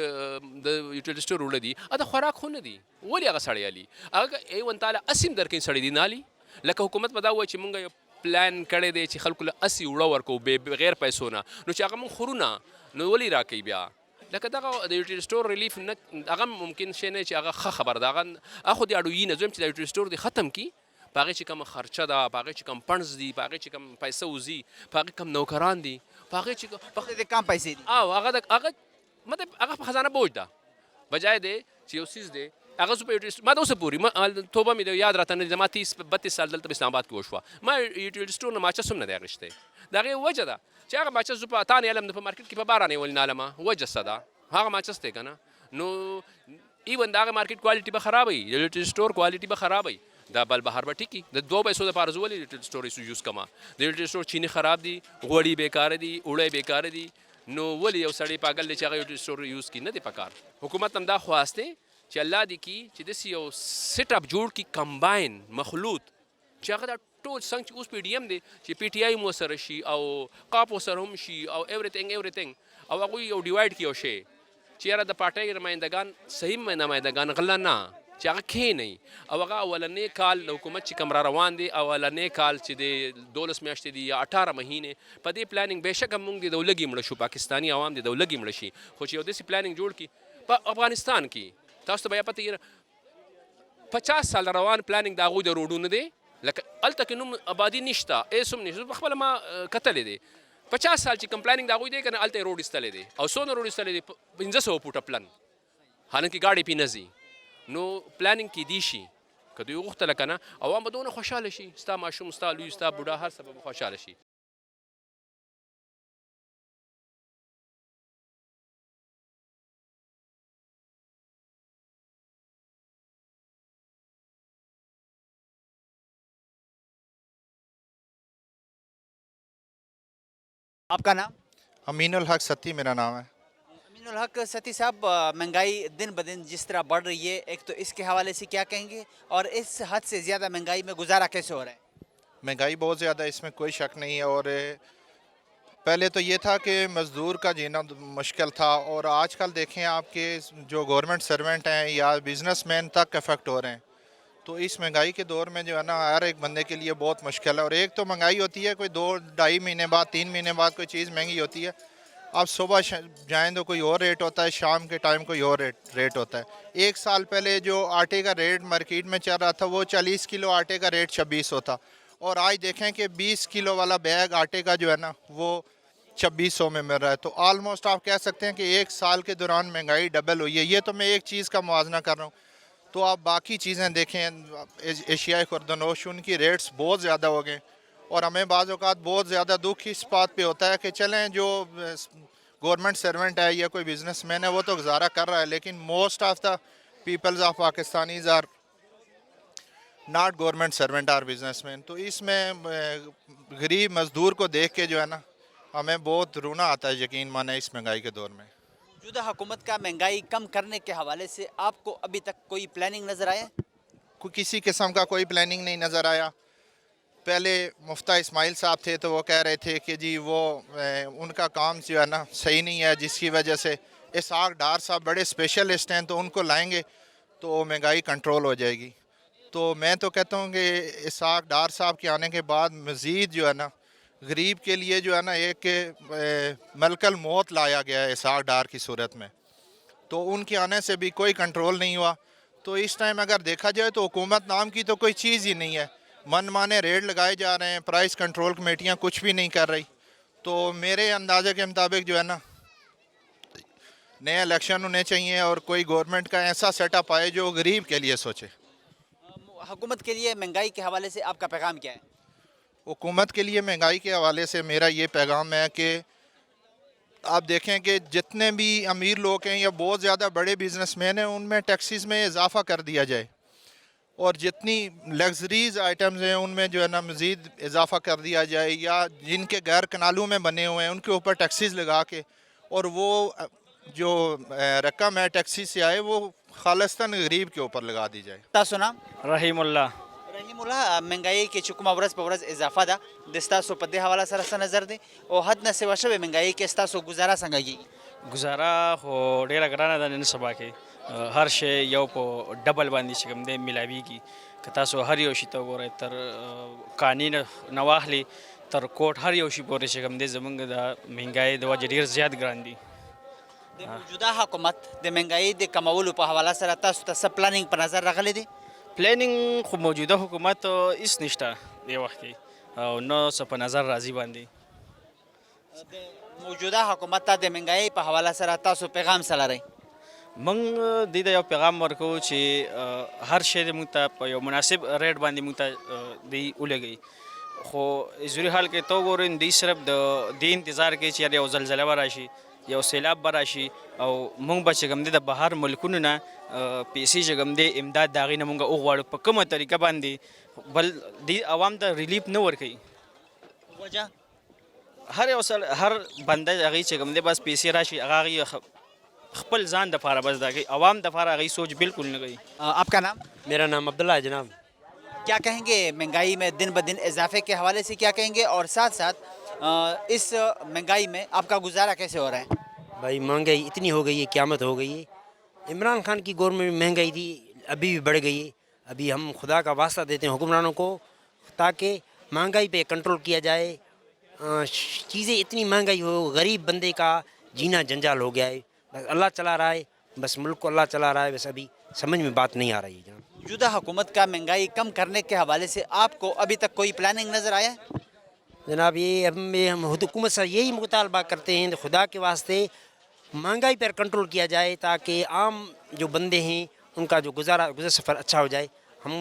د یوټیل سټور وړه دي د خوراک خو نه دي ولې هغه سړی علي هغه ایون تعالی اسیم درکوي سړی دي نه علي لکه حکومت به دا وایي چې مونږ یو پلان کړی دی چې خلکو له 80 وړه ورکوو بغیر پیسو نه نو چې هغه مونږ خورو نه نو ولې راکوي بیا لکه دغه د یوټیل سټور ریلیف نه هغه ممکن شی نه چې هغه ښه خبره ده هغه خو د اډویي نه زه یم چې د یوټیل سټور دی ختم کړي په هغې چې کومه خرچه ده په هغې چې کوم پنډز دي په هغې چې کوم پیسه وځي په هغې کوم نوکران دي په هغې چې د کم پیسې دي او هغه مطلب هغه په خزانه بوج ده بجای دی چې یو څیز دی هغه زه په یوټیل ما د اوسه پورې توبه مې د یاد راته نه دي زما 30-32 سال دلته په اسلام آباد کې وشوه ما یوټیل سټور نه ماچس هم نه دی اخیستی د هغې وجه ده چې هغه ماچس زه په اتا نه علم په مارکیټ کې په 12 نه ولې نه علمه وجه څه ده هغه ماچس دی که نه نو ایون د هغه مارکیټ کوالټي به خرابوي د یوټیل سټور کوالټي به خرابوي دا بل بهر به ټیکي د 2 پیسو دپاره زه ولې یوټیل سټور یوز کومه د یوټیل سټور چینی خراب دي غوړي بیکاره دي اوړی بیکاره دي نو ولې یو سړی پاگل دی چې هغه یوټیل سټور یوز کړي نه دی پکار حکومت هم دا خواست دی چې الله دې کړي چې داسې یو سیټ اپ جوړ کړي کمباین مخلوط چې هغه دا ټول څنګه چې اوس PDM دی چې PTI مو سره شي او قاپ سره هم شي او ایوریثینګ او هغوی یو ډیوایډ کړي یو شی چې یاره د پارټۍ نمایندګان صحیح نمایندګان غله نه چې هغه کښېنئ او هغه اولنی کال د حکومت چې کوم را روان دی اولنی کال چې د 12 میاشتې دي یا 18 مهینې په دې پلانینګ بېشکه موږ د لږې مړه شو پاکستاني عوام د لږې مړه شي خو چې یو داسې پلانینګ جوړ کړي په افغانستان کې تاسو ته بیا پته یې 50 سال روان پلانینګ د هغوی د روډونو دی لکه هلته کې نوم آبادي نشته ایس هم نشته پخپله ما کتلی دی 50 سال چې کوم پلانینګ د هغوی دی که نه هلته یې روډ ایستلی دی او څونه روډ ایستلی دی 1500 فوټه پلن حالانکې ګاډې پې نه ځي نو پلانینګ کیدی شي که دوی وغوښتله که نه عوام به دونه خوشحاله شي ستا ماشوم ستا لوی ستا بوډا هر څه به خوشحاله شي आपका नाम अमीन उल हक सती मेरा नाम है। अमीनुल हक सती साहब महंगाई दिन ब दिन जिस तरह बढ़ रही है एक तो इसके हवाले से क्या कहेंगे और इस हद से ज़्यादा महंगाई में गुजारा कैसे हो रहा है महंगाई बहुत ज़्यादा है, इसमें कोई शक नहीं है। और पहले तो ये था कि मज़दूर का जीना मुश्किल था और आजकल देखें आपके जो गवर्नमेंट सर्वेंट हैं या बिजनेसमैन तक अफेक्ट हो रहे हैं تو اس مہنگائی کے دور میں جو ہے نا ہر ایک بندے کے لیے بہت مشکل ہے. اور ایک تو مہنگائی ہوتی ہے کوئی 2-2.5 مہینے بعد 3 مہینے بعد کوئی چیز مہنگی ہوتی ہے. آپ صبح جائیں تو کوئی اور ریٹ ہوتا ہے, شام کے ٹائم کوئی اور ریٹ ہوتا ہے. 1 سال پہلے جو آٹے کا ریٹ مارکیٹ میں چل رہا تھا وہ 40 کلو آٹے کا ریٹ 2600 تھا, اور آج دیکھیں کہ 20 کلو والا بیگ آٹے کا جو ہے نا وہ 2600 میں مل رہا ہے. تو آلموسٹ آپ کہہ سکتے ہیں کہ 1 سال کے دوران مہنگائی ڈبل ہوئی ہے. یہ تو میں ایک چیز کا موازنہ کر رہا ہوں. تو آپ باقی چیزیں دیکھیں ایشیائی خوردنوش, ان کی ریٹس بہت زیادہ ہو گئے. اور ہمیں بعض اوقات بہت زیادہ دکھ اس بات پہ ہوتا ہے کہ چلیں جو گورنمنٹ سرونٹ ہے یا کوئی بزنس مین ہے وہ تو گزارا کر رہا ہے, لیکن موسٹ آف دا پیپلز آف پاکستانیز آر ناٹ گورنمنٹ سرونٹ آر بزنس مین. تو اس میں غریب مزدور کو دیکھ کے جو ہے نا ہمیں بہت رونا آتا ہے, یقین مانے اس مہنگائی کے دور میں. موجودہ حکومت کا مہنگائی کم کرنے کے حوالے سے آپ کو ابھی تک کوئی پلاننگ نظر آیا؟ کسی قسم کا کوئی پلاننگ نہیں نظر آیا. پہلے مفتہ اسماعیل صاحب تھے تو وہ کہہ رہے تھے کہ جی وہ ان کا کام جو ہے نا صحیح نہیں ہے, جس کی وجہ سے اسحاق ڈار صاحب بڑے اسپیشلسٹ ہیں تو ان کو لائیں گے تو مہنگائی کنٹرول ہو جائے گی. تو میں تو کہتا ہوں کہ اسحاق ڈار صاحب کے آنے کے بعد مزید جو ہے نا غریب کے لیے جو ہے نا ایک ملکل موت لایا گیا ہے اسحاق ڈار کی صورت میں. تو ان کے آنے سے بھی کوئی کنٹرول نہیں ہوا. تو اس ٹائم اگر دیکھا جائے تو حکومت نام کی تو کوئی چیز ہی نہیں ہے. من مانے ریٹ لگائے جا رہے ہیں, پرائس کنٹرول کمیٹیاں کچھ بھی نہیں کر رہی. تو میرے اندازے کے مطابق جو ہے نا نئے الیکشن ہونے چاہیے اور کوئی گورنمنٹ کا ایسا سیٹ اپ آئے جو غریب کے لیے سوچے. حکومت کے لیے مہنگائی کے حوالے سے آپ کا پیغام کیا ہے؟ حکومت کے لیے مہنگائی کے حوالے سے میرا یہ پیغام ہے کہ آپ دیکھیں کہ جتنے بھی امیر لوگ ہیں یا بہت زیادہ بڑے بزنس مین ہیں ان میں ٹیکسیز میں اضافہ کر دیا جائے, اور جتنی لگژریز آئٹمز ہیں ان میں جو ہے نا مزید اضافہ کر دیا جائے, یا جن کے گھر کنالوں میں بنے ہوئے ہیں ان کے اوپر ٹیکسیز لگا کے, اور وہ جو رقم ہے ٹیکسی سے آئے وہ خالصتاً غریب کے اوپر لگا دی جائے. تاسو نام؟ رحیم الله. رحیم الله, مهنګائی کې چې کومه ورځ په ورځ اضافه ده د ستاسو په دې حواله سره څه نظر دی او حد نه سوا شوې مهنګائی کې ستاسو ګزاره څنګه کېږي؟ گزاره خو ډیره ګرانه ده نن سبا کې, هر شی یو په ډبل باندې چې کوم دی ملاویږي. که تاسو هر یو شي ته وګورئ تر قانی نه واخلي تر کوټ هر یو شي پورې چې کوم دی زمونږ د مهنګائی د وجې ډېر زیات ګران دي. د موجوده حکومت د مهنګائی د کمولو په حواله سره تاسو ته څه پلانینګ په نظر راغلی دی؟ پلانینګ خو موجوده حکومت هیڅ نشته دې وخت کې او نه څه په نظر راځي باندې. د موجوده حکومت ته د مهنګائی په حواله سره تاسو پیغام څه لرئ؟ موږ دې ته یو پیغام ورکوو چې هر شی دې موږ ته په یو مناسب ریټ باندې موږ ته دی ولګوي. خو ضروري حال کې تو وګورئ دوی صرف د دې انتظار کوي چې یو زلزله به راشي, یو سیلاب به راشي او موږ به چې کوم دی د بهر ملکونو نه پیسې چې کوم دی امداد د هغې نه موږ وغواړو په کومه طریقه باندې, بل دې عوام ته ریلیف نه ورکوي. وجه هر یو هر بنده هغې چې کوم دی بس پیسې راشي هغه هغې خپل ځان دپاره بس دا کوي, عوام دپاره هغې سوچ بالکل نه کوي. آپ کا نام؟ میرا نام عبداللہ ہے جناب. کیا کہیں گے مہنگائی میں دن بدن اضافے کے حوالے سے کیا کہیں گے, اور ساتھ ساتھ اس مہنگائی میں آپ کا گزارا کیسے ہو رہا ہے؟ بھائی مہنگائی اتنی ہو گئی ہے, قیامت ہو گئی ہے. عمران خان کی گورنمنٹ میں مہنگائی تھی, ابھی بھی بڑھ گئی ہے. ابھی ہم خدا کا واسطہ دیتے ہیں حکمرانوں کو تاکہ مہنگائی پہ کنٹرول کیا جائے. چیزیں اتنی مہنگائی ہو, غریب بندے کا جینا جنجال ہو گیا ہے. بس اللہ چلا رہا ہے, بس ملک کو اللہ چلا رہا ہے. بس ابھی سمجھ میں بات نہیں آ رہی ہے جناب. موجودہ حکومت کا مہنگائی کم کرنے کے حوالے سے آپ کو ابھی تک کوئی پلاننگ نظر آیا ہے؟ جناب یہ ہم حکومت سے یہی مطالبہ کرتے ہیں خدا کے واسطے مہنگائی پر کنٹرول کیا جائے تاکہ عام جو بندے ہیں ان کا جو گزر سفر اچھا ہو جائے. ہم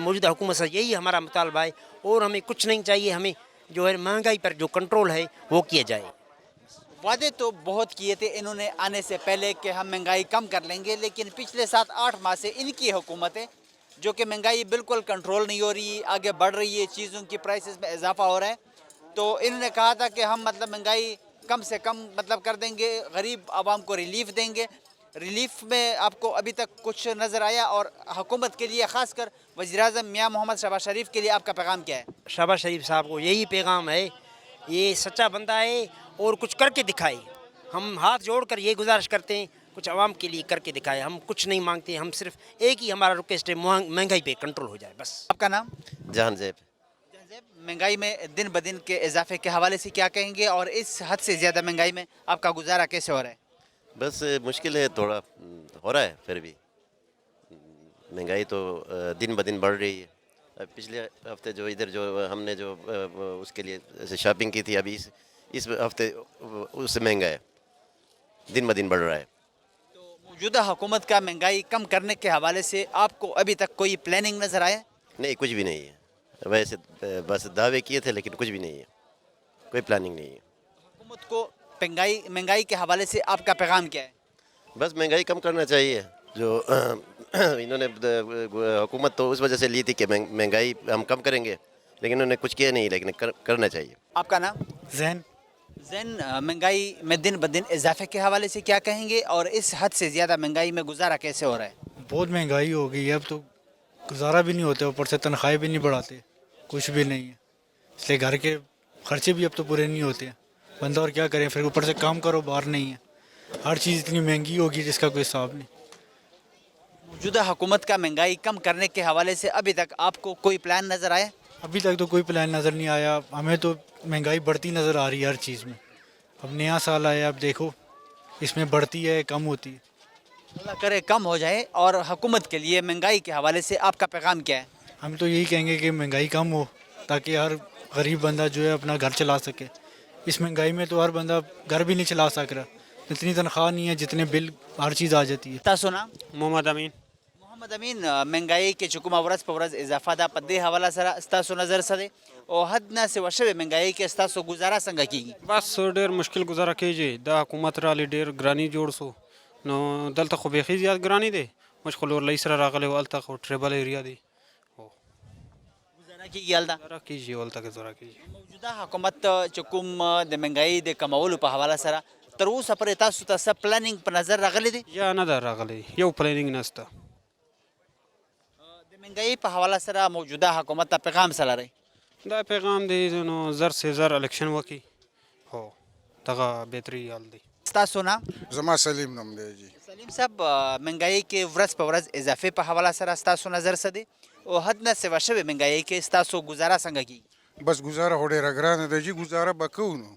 موجودہ حکومت سے یہی ہمارا مطالبہ ہے, اور ہمیں کچھ نہیں چاہیے. ہمیں جو ہے مہنگائی پر جو کنٹرول ہے وہ کیا جائے. وعدے تو بہت کیے تھے انہوں نے آنے سے پہلے کہ ہم مہنگائی کم کر لیں گے, لیکن پچھلے 7-8 ماہ سے ان کی حکومتیں جو کہ مہنگائی بالکل کنٹرول نہیں ہو رہی, آگے بڑھ رہی ہے, چیزوں کی پرائسز میں اضافہ ہو رہا ہے. تو انہوں نے کہا تھا کہ ہم مہنگائی کم سے کم کر دیں گے, غریب عوام کو ریلیف دیں گے. ریلیف میں آپ کو ابھی تک کچھ نظر آیا؟ اور حکومت کے لیے خاص کر وزیراعظم میاں محمد شہباز شریف کے لیے آپ کا پیغام کیا ہے؟ شہباز شریف صاحب کو یہی پیغام ہے, یہ سچا بندہ ہے اور کچھ کر کے دکھائے. ہم ہاتھ جوڑ کر یہ گزارش کرتے ہیں कुछ आवाम के लिए करके दिखाए। हम कुछ नहीं मांगते, हम सिर्फ एक ही हमारा रिक्वेस्ट है, महंगाई पे कंट्रोल हो जाए बस। आपका नाम? जहान ज़ैब। महंगाई में दिन ब दिन के इजाफे के हवाले से क्या कहेंगे और इस हद से ज़्यादा महंगाई में आपका गुजारा कैसे हो रहा है? बस मुश्किल है, थोड़ा हो रहा है, फिर भी महंगाई तो दिन ब दिन बढ़ रही है। अब पिछले हफ्ते जो इधर जो हमने जो उसके लिए शॉपिंग की थी, अभी इस हफ्ते उससे महंगा है, दिन ब दिन बढ़ रहा है। मौजूदा हुकूमत का महंगाई कम करने के हवाले से आपको अभी तक कोई प्लानिंग नज़र आया? नहीं, कुछ भी नहीं है। वैसे बस दावे किए थे, लेकिन कुछ भी नहीं है, कोई प्लानिंग नहीं है। हुकूमत को महंगाई के हवाले से आपका पैगाम क्या है? बस महंगाई कम करना चाहिए। जो इन्होंने हुकूमत तो उस वजह से ली थी कि महंगाई हम कम करेंगे, लेकिन उन्होंने कुछ किया नहीं, लेकिन करना चाहिए। आपका नाम? जैन। जैन, महंगाई में दिन ब दिन इजाफे के हवाले से क्या कहेंगे और इस हद से ज़्यादा महंगाई में गुजारा कैसे हो रहा है? बहुत महंगाई हो गई है, अब तो गुजारा भी नहीं होता, ऊपर से तनख्वाहें भी नहीं बढ़ाते, कुछ भी नहीं है, इसलिए घर के खर्चे भी अब तो पूरे नहीं होते हैं। बंदा और क्या करें, फिर ऊपर से काम करो, बाहर नहीं है, हर चीज़ इतनी महंगी होगी जिसका कोई हिसाब नहीं। मौजूदा हुकूमत का महंगाई कम करने के हवाले से अभी तक आपको कोई प्लान नज़र आया? अभी तक तो कोई प्लान नज़र नहीं आया, हमें तो महंगाई बढ़ती नज़र आ रही है हर चीज़ में। अब नया साल आया, अब देखो इसमें बढ़ती है कम होती है। अल्लाह करे कम हो जाए। और हुकूमत के लिए महंगाई के हवाले से आपका पैगाम क्या है? हम तो यही कहेंगे कि महंगाई कम हो, ताकि हर गरीब बंदा जो है अपना घर चला सके। इस महंगाई में तो हर बंदा घर भी नहीं चला सक रहा, इतनी तनख्वाह नहीं है जितने बिल हर चीज़ आ जाती है। तासुना मोहम्मद अमीन। मोहम्मद अमीन, महंगाई के चुकुमा वरस पवरस इजाफा दा पद्दे हवाला सरा स्तासो नज़र सदे और हद न से वशवे महंगाई के स्तासो गुजारा संग कीगी? बस ډېر مشکل گزاره کیږي د حکومت را ډېر ګرانی جوړ سو نو دلته خو بیخي زیات ګرانی دی مشکل ور لای سره راغلی ولته خو ټریبل ایریا دی गुजारा कीगी अलदा گزاره کیږي ولته گزاره کیږي मौजूदा हुकूमत चुकुम د महंगाई د कमाولو په حواله سره تر اوسه پرې تاسو ته څه پلانینګ په نظر راغلی دی؟ یا نه ده راغلی، یو پلانینګ نشته. د महंगाई په حواله سره موجوده حکومت ته پیغام څه لرئ؟ دا پیغام دی نو زر سه زر الیکشن وکړي، هو دغه بهتري حال دی. ستاسو نام؟ زما سلیم نوم دی جی. سلیم صاحب، महंगाई کې ورځ په ورځ اضافه په حواله سره ستاسو نظر څه دی او حد نه سوا شوې महंगाई کې ستاسو گزاره څنګه کیږي؟ بس ګزاره خو ډېره ګرانه ده جي، ګزاره به کوو نو،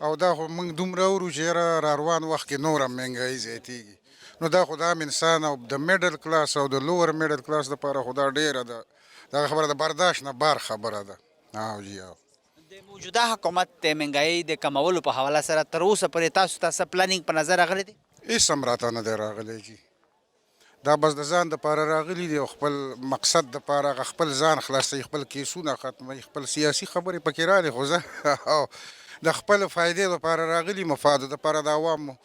او دا خو موږ دومره اورو چې یاره را روان وخت کې نوره مهنګایي زیاتېږي، نو دا خو د عام انسان او د میډل کلاس او د لوور میډل کلاس دپاره خو دا ډېره ده، دغه خبره د برداشت نه بار خبره ده. او جی او د موجوده حکومت د महंगाई د کمولو په حواله سره تر اوسه پرې تاسو ته څه پلانینګ په نظر راغلی دی؟ هېڅ هم راته نه دی راغلی جي، دا بس د ځان دپاره راغلي دي او خپل مقصد دپاره هغه خپل ځان خلاصوي، خپل کیسونه ختموي، خپل سیاسي خبرې پکې رالي، خو زه د خپل فایدې دپاره راغلي، مفادو دپاره د عوامو،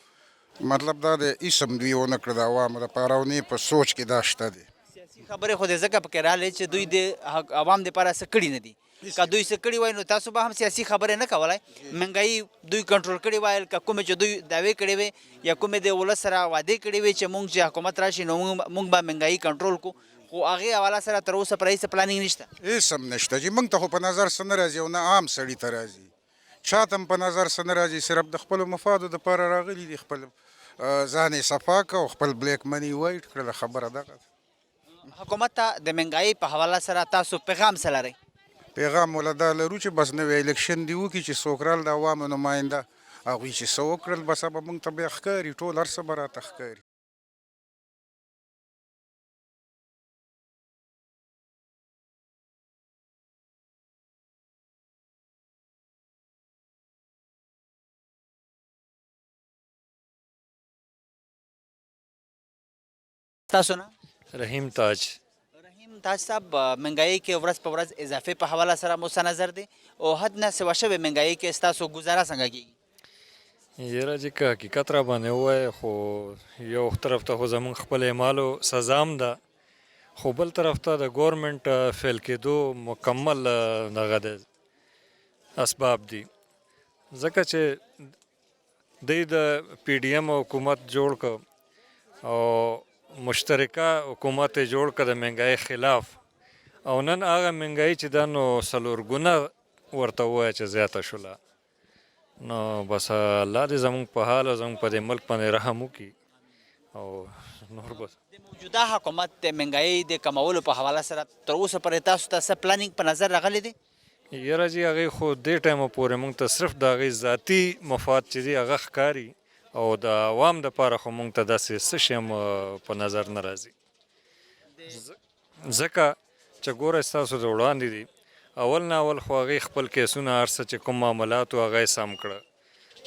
مطلب دا دی هېڅ هم دوی ونه کړه د عوامو دپاره او نه په سوچ کې دا شته دی. سیاسي خبرې خو د ځکه پکې راغلې چې دوی د عوام دپاره څه کړي نه دي، که دوی څه کړي وای نو تاسو به هم سیاسي خبرې نه کولای. महंगाई دوی کنټرول کړي وای، که کومې چې دوی دعوې کړې وې یا کومې د ولس سره وعدې کړې وې چې مونږ چې حکومت راشي نو مونږ به महंगाई کنټرول کو، خو هغې حواله سره تر اوسه پرې هېڅ پلانینګ نشته؟ هېڅ هم نشته جي، موږ ته خو په نظر څه نه راځي او نه عام سړي ته راځي، چاته هم په نظر څه نه راځي، صرف د خپلو مفادو دپاره راغلي دي، خپل ځان یې صفا کړه او خپل بلیک مني وایټ کړله، خبره دغه ده. حکومت ته د महंगाई په حواله سره تاسو پیغام څه لرئ؟ پیغام ولا دا لرو چې بس نوی الیکشن دی وکړي چې څوک رال د عوامو نماینده هغوی چې څه وکړل بس به موږ ته بیا ښکاري، ټول هر څه به راته ښکاري. تاسو نه؟ رحیم تاج. رحیم تاج صاحب، महंगाई کې ورځ په ورځ اضافه په حواله سره مو څه نظر دی او حد نه سوا شوې महंगाई کې ستاسو ګزاره څنګه کیږي؟ یاره چې که حقیقت را باندې ووایې خو یو طرف ته خو زمونږ خپل اعمالو سزا هم ده، خو بل طرف ته د ګورنمنټ فیل کېدو مکمل دغه د اسباب دي، ځکه چې دوی د پی ډي ایم حکومت جوړ کړ او مشترکه حکومت یې جوړ کړ د महंगाई خلاف، او نن هغه महंगाई چې ده نو څلور ګونه ورته ووایه چې زیاته شوله، نو بس الله دې زمونږ په حال او زمونږ په دې ملک باندې رحم وکړي او نور بس د موجوده حکومت د منګایي د کمولو په حواله سره تر اوسه پورې تاسو ته څه پلانینګ په نظر راغلی دی؟ یاره جی هغې خو دې ټایمه پورې موږ ته صرف د هغې ذاتي مفاد چې دی هغه ښکاري او د عوام دپاره خو موږ ته داسې څه شی هم په نظر نه راځي ځکه چې ګوره ستاسو د وړاندې دي اول نه اول خو هغې خپل کیسونه هر څه چې کوم معاملات و هغه یې سم کړه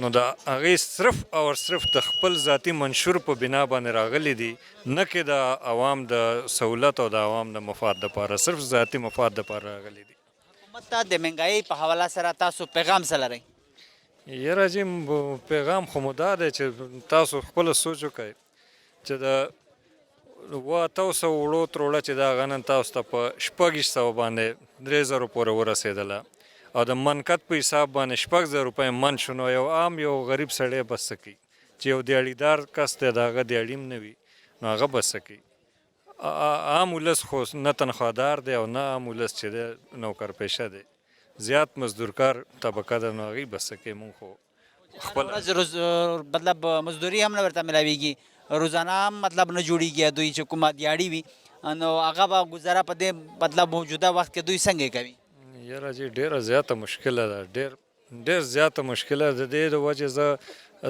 نو د هغې صرف او صرف د خپل ذاتي منشور په بنا باندې راغلی دي نه کې د عوام د سہولت او د عوام د مفاد دپاره صرف ذاتي مفاد دپاره راغلی دي حکومت ته د منګایي په حواله سره تاسو پیغام څه لرئ؟ یاره جی پیغام خو مو دا دی چې تاسو خپله سوچ وکئ چې د 800 وړو تروړه چې دا غنن تاسو ته په 600 باندې 3000 پورې ورسېدله او د منکت په حساب باندې 6000 روپۍ من شو نو یو عام یو غریب سړی بس څه کوي چې یو دیاړیدار کس دی د هغه دیاړي هم نه وي نو هغه بس څه کوي عام ولس خو نه تنخوادار دی او نه عام ولس چې دی نوکر پیشه دی زیات مزدورکار طبقه ده نو هغوی بس څه کوي مونږ خو خپل مطلب مزدوري هم نه ورته ملاویږي روزانه هم مطلب نه جوړیږي دوی چې کومه دیاړي وي نو هغه به ګزاره په دې مطلب موجوده وخت کې دوی څنګه کوي؟ یاره جی ډیره زیاته مشکله ده ډیر زیاته مشکله ده د دې د وجې زه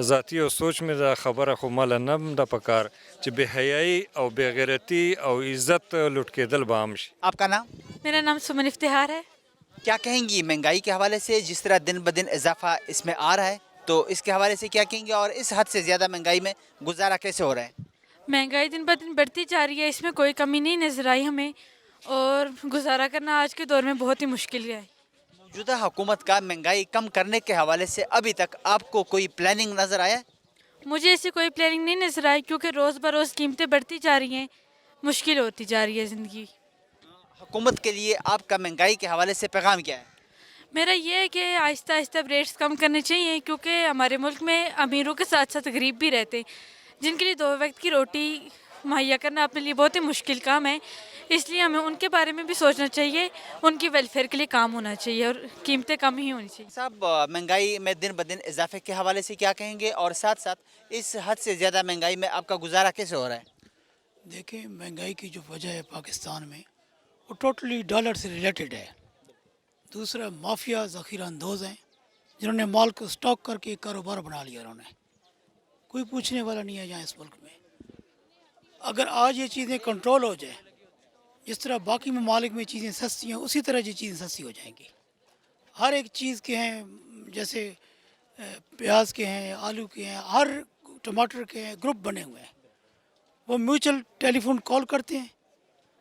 ذاتی او سوچ مې دا خبره خو ماله نه ده پکار چې بے حیايي او بے غیرتی او عزت لوټ کېدل به عام شي. آپ کا نام؟ میرا نام سمن افتخار ہے. کیا کہیں گی مہنگائی کے حوالے سے جس طرح دن بدن اضافہ اس میں آ رہا ہے تو اس کے حوالے سے کیا کہیں گے اور اس حد سے زیادہ مہنگائی میں گزارا کیسے ہو رہا ہے؟ مہنگائی دن بدن بڑھتی جا رہی ہے اس میں کوئی کمی نہیں نظر آئی ہمیں اور گزارا کرنا آج کے دور میں بہت ہی مشکل ہے. موجودہ حکومت کا مہنگائی کم کرنے کے حوالے سے ابھی تک آپ کو کوئی پلاننگ نظر آیا؟ مجھے ایسی کوئی پلاننگ نہیں نظر آئی کیونکہ روز بروز قیمتیں بڑھتی جا رہی ہیں مشکل ہوتی جا رہی ہے زندگی. حکومت کے لیے آپ کا مہنگائی کے حوالے سے پیغام کیا ہے؟ میرا یہ ہے کہ آہستہ آہستہ ریٹس کم کرنے چاہیے کیونکہ ہمارے ملک میں امیروں کے ساتھ ساتھ غریب بھی رہتے ہیں جن کے لیے 2 وقت کی روٹی مہیا کرنا اپنے لیے بہت ہی مشکل کام ہے اس لیے ہمیں ان کے بارے میں بھی سوچنا چاہیے ان کی ویلفیئر کے لیے کام ہونا چاہیے اور قیمتیں کم ہی ہونی چاہیے. صاحب مہنگائی میں دن بدن اضافے کے حوالے سے کیا کہیں گے اور ساتھ ساتھ اس حد سے زیادہ مہنگائی میں آپ کا گزارا کیسے ہو رہا ہے؟ دیکھیں مہنگائی کی جو وجہ ہے پاکستان میں وہ ٹوٹلی ڈالر سے ریلیٹڈ ہے. دوسرا مافیا ذخیرہ اندوز ہیں جنہوں نے مال کو سٹاک کر کے کاروبار بنا لیا انہوں نے کوئی پوچھنے والا نہیں ہے یہاں اس ملک میں. اگر آج یہ چیزیں کنٹرول ہو جائیں جس طرح باقی ممالک میں چیزیں سستی ہیں اسی طرح یہ چیزیں سستی ہو جائیں گی. ہر ایک چیز کے ہیں جیسے پیاز کے ہیں آلو کے ہیں ہر ٹماٹر کے ہیں گروپ بنے ہوئے ہیں وہ میوچل ٹیلی فون کال کرتے ہیں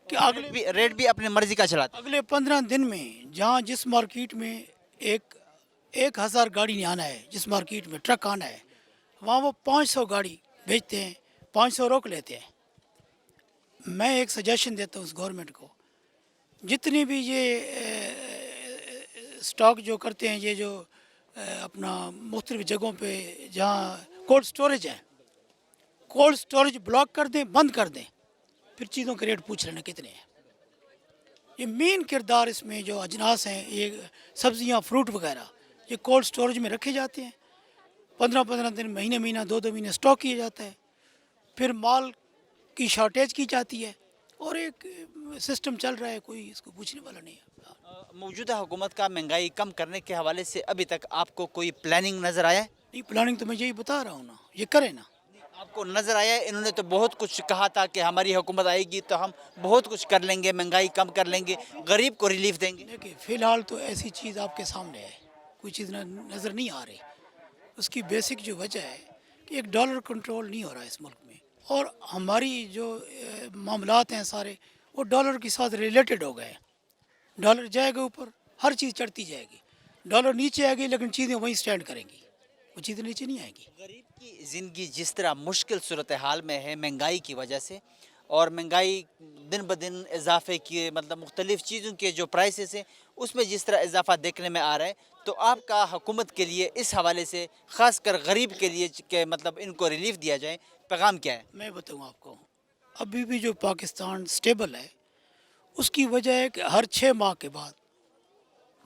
کہ اگلے ریٹ بھی اپنی مرضی کا چلاتے ہیں. اگلے 15 دن میں جہاں جس مارکیٹ میں 1000 گاڑی نہیں آنا ہے جس مارکیٹ میں ٹرک آنا ہے وہاں وہ 500 گاڑی بیچتے ہیں 500 روک لیتے ہیں. میں ایک سجیشن دیتا ہوں اس گورنمنٹ کو جتنی بھی یہ سٹاک جو کرتے ہیں یہ جو اپنا مختلف جگہوں پہ جہاں کولڈ سٹوریج ہے کولڈ سٹوریج بلاک کر دیں بند کر دیں پھر چیزوں کے ریٹ پوچھ لینا کتنے ہیں. یہ مین کردار اس میں جو اجناس ہیں یہ سبزیاں فروٹ وغیرہ یہ کولڈ سٹوریج میں رکھے جاتے ہیں 15 دن مہینہ 2 مہینے سٹاک کیا جاتا ہے پھر مال کی شارٹیج کی جاتی ہے اور ایک سسٹم چل رہا ہے کوئی اس کو پوچھنے والا نہیں ہے. موجودہ حکومت کا مہنگائی کم کرنے کے حوالے سے ابھی تک آپ کو کوئی پلاننگ نظر آیا ہے؟ نہیں پلاننگ تو میں یہی بتا رہا ہوں نا یہ کرے نا. آپ کو نظر آیا ہے انہوں نے تو بہت کچھ کہا تھا کہ ہماری حکومت آئے گی تو ہم بہت کچھ کر لیں گے مہنگائی کم کر لیں گے غریب کو ریلیف دیں گے. دیکھیں فی الحال تو ایسی چیز آپ کے سامنے ہے کوئی چیز نظر نہیں آ رہی. اس کی بیسک جو وجہ ہے کہ ایک ڈالر کنٹرول نہیں ہو رہا ہے اس ملک میں اور ہماری جو معاملات ہیں سارے وہ ڈالر کے ساتھ ریلیٹڈ ہو گئے. ڈالر جائے گا اوپر ہر چیز چڑھتی جائے گی ڈالر نیچے آئے گی لیکن چیزیں وہیں سٹینڈ کریں گی وہ چیزیں نیچے نہیں آئیں گی. غریب کی زندگی جس طرح مشکل صورتحال میں ہے مہنگائی کی وجہ سے اور مہنگائی دن بدن اضافے کی مطلب مختلف چیزوں کے جو پرائسز ہیں اس میں جس طرح اضافہ دیکھنے میں آ رہا ہے تو آپ کا حکومت کے لیے اس حوالے سے خاص کر غریب کے لیے کہ مطلب ان کو ریلیف دیا جائے پیغام کیا ہے؟ میں بتاؤں آپ کو ابھی بھی جو پاکستان سٹیبل ہے اس کی وجہ ہے کہ ہر 6 ماہ کے بعد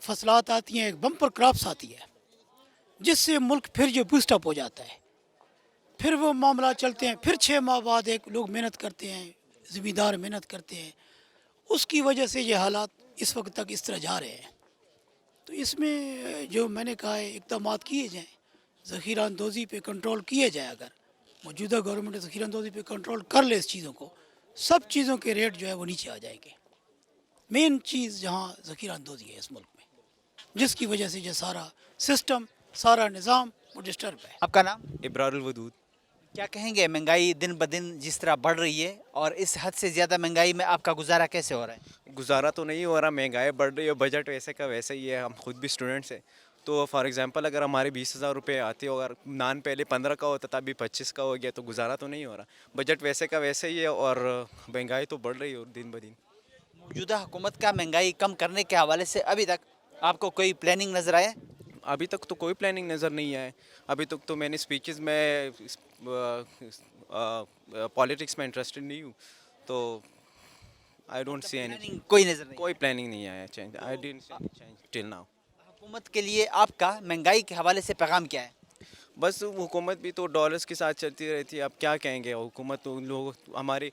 فصلات آتی ہیں ایک بمپر کراپس آتی ہے جس سے ملک پھر جو بوسٹ اپ ہو جاتا ہے پھر وہ معاملات چلتے ہیں، پھر 6 ماہ بعد ایک لوگ محنت کرتے ہیں، ذمہ دار محنت کرتے ہیں، اس کی وجہ سے یہ حالات اس وقت تک اس طرح جا رہے ہیں۔ تو اس میں جو میں نے کہا ہے اقدامات کیے جائیں، ذخیرہ اندوزی پہ کنٹرول کیے جائے، اگر موجودہ گورنمنٹ ذخیرہ اندوزی پہ کنٹرول کر لے اس چیزوں کو، سب چیزوں کے ریٹ جو ہے وہ نیچے آ جائیں گے۔ مین چیز جہاں ذخیرہ اندوزی ہے اس ملک میں، جس کی وجہ سے یہ سارا سسٹم، سارا نظام وہ ڈسٹرب ہے۔ آپ کا نام؟ ابرار الودود۔ کیا کہیں گے مہنگائی دن بدن جس طرح بڑھ رہی ہے اور اس حد سے زیادہ مہنگائی میں آپ کا گزارا کیسے ہو رہا ہے؟ گزارا تو نہیں ہو رہا، مہنگائی بڑھ رہی ہے، بجٹ ویسے کا ویسے ہی ہے، ہم خود بھی اسٹوڈنٹس ہیں، تو فار ایگزامپل اگر ہمارے 20,000 روپے آتے ہو، اگر نان پہلے 15 کا ہوتا تھا ابھی 25 کا ہو گیا، تو گزارا تو نہیں ہو رہا، بجٹ ویسے کا ویسے ہی ہے اور مہنگائی تو بڑھ رہی ہے دن بدن۔ موجودہ حکومت کا مہنگائی کم کرنے کے حوالے سے ابھی تک آپ کو کوئی پلاننگ نظر آیا؟ ابھی تک تو کوئی پلاننگ نظر نہیں آئے، ابھی تک تو میں نے اسپیچز میں پالیٹکس میں انٹرسٹڈ نہیں ہوں، تو آئی ڈونٹ سی اینی، کوئی نظر نہیں، کوئی پلاننگ نہیں آیا چینج، آئی ڈونٹ سی چینج ٹل ناؤ۔ حکومت کے لیے آپ کا مہنگائی کے حوالے سے پیغام کیا ہے؟ بس حکومت بھی تو ڈالرز کے ساتھ چلتی رہتی ہے، اب کیا کہیں گے، حکومت تو لوگ ہمارے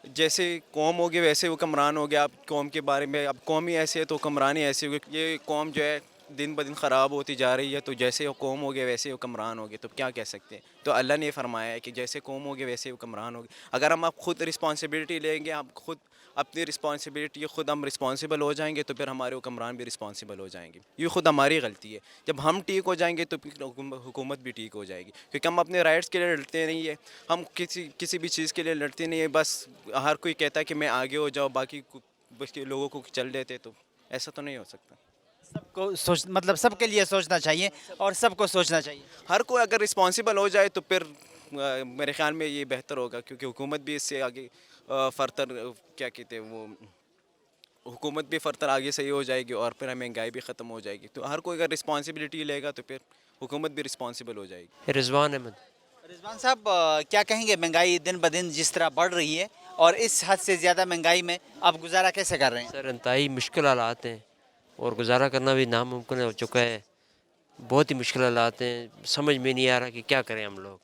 جیسے قوم ہوگی ویسے حکمران ہو گیا، اب قوم کے بارے میں، اب قوم ہی ایسی ہے تو حکمران ہی ایسی ہوگی، یہ قوم جو ہے دن بدن خراب ہوتی جا رہی ہے، تو جیسے قوم ہو گیا ویسے حکمران ہو گئے، تو کیا کہہ سکتے ہیں، تو اللہ نے فرمایا ہے کہ جیسے قوم ہو گیا ویسے حکمران ہو گئے، اگر ہم اب خود رسپانسبلٹی لیں گے، ہم خود اپنی رسپانسبلٹی خود ہم رسپانسبل ہو جائیں گے، تو پھر ہمارے حکمران بھی رسپانسبل ہو جائیں گے، یہ خود ہماری غلطی ہے، جب ہم ٹھیک ہو جائیں گے تو پھر حکومت بھی ٹھیک ہو جائے گی، کیونکہ ہم اپنے رائٹس کے لیے لڑتے نہیں ہیں، ہم کسی بھی چیز کے لیے لڑتے نہیں ہیں، بس ہر کوئی کہتا ہے کہ میں آگے ہو جاؤ، باقی لوگوں کو چل دیتے، تو ایسا تو نہیں ہو سکتا۔ سب کو مطلب سب کے لیے سوچنا چاہیے اور سب کو سوچنا چاہیے، ہر کوئی اگر رسپانسبل ہو جائے تو پھر میرے خیال میں یہ بہتر ہوگا، کیونکہ حکومت بھی اس سے آگے فرتر کیا کہتے ہیں وہ حکومت بھی فرتر آگے صحیح ہو جائے گی، اور پھر مہنگائی بھی ختم ہو جائے گی، تو ہر کوئی اگر رسپانسبلٹی لے گا تو پھر حکومت بھی رسپانسبل ہو جائے گی۔ رضوان احمد۔ رضوان صاحب کیا کہیں گے مہنگائی دن بدن جس طرح بڑھ رہی ہے اور اس حد سے زیادہ مہنگائی میں آپ گزارا کیسے کر رہے ہیں؟ سر انتہائی مشکل حالات ہیں اور گزارا کرنا بھی ناممکن ہو چکا ہے، بہت ہی مشکل حالات ہیں، سمجھ میں نہیں آ رہا کہ کیا کریں ہم لوگ۔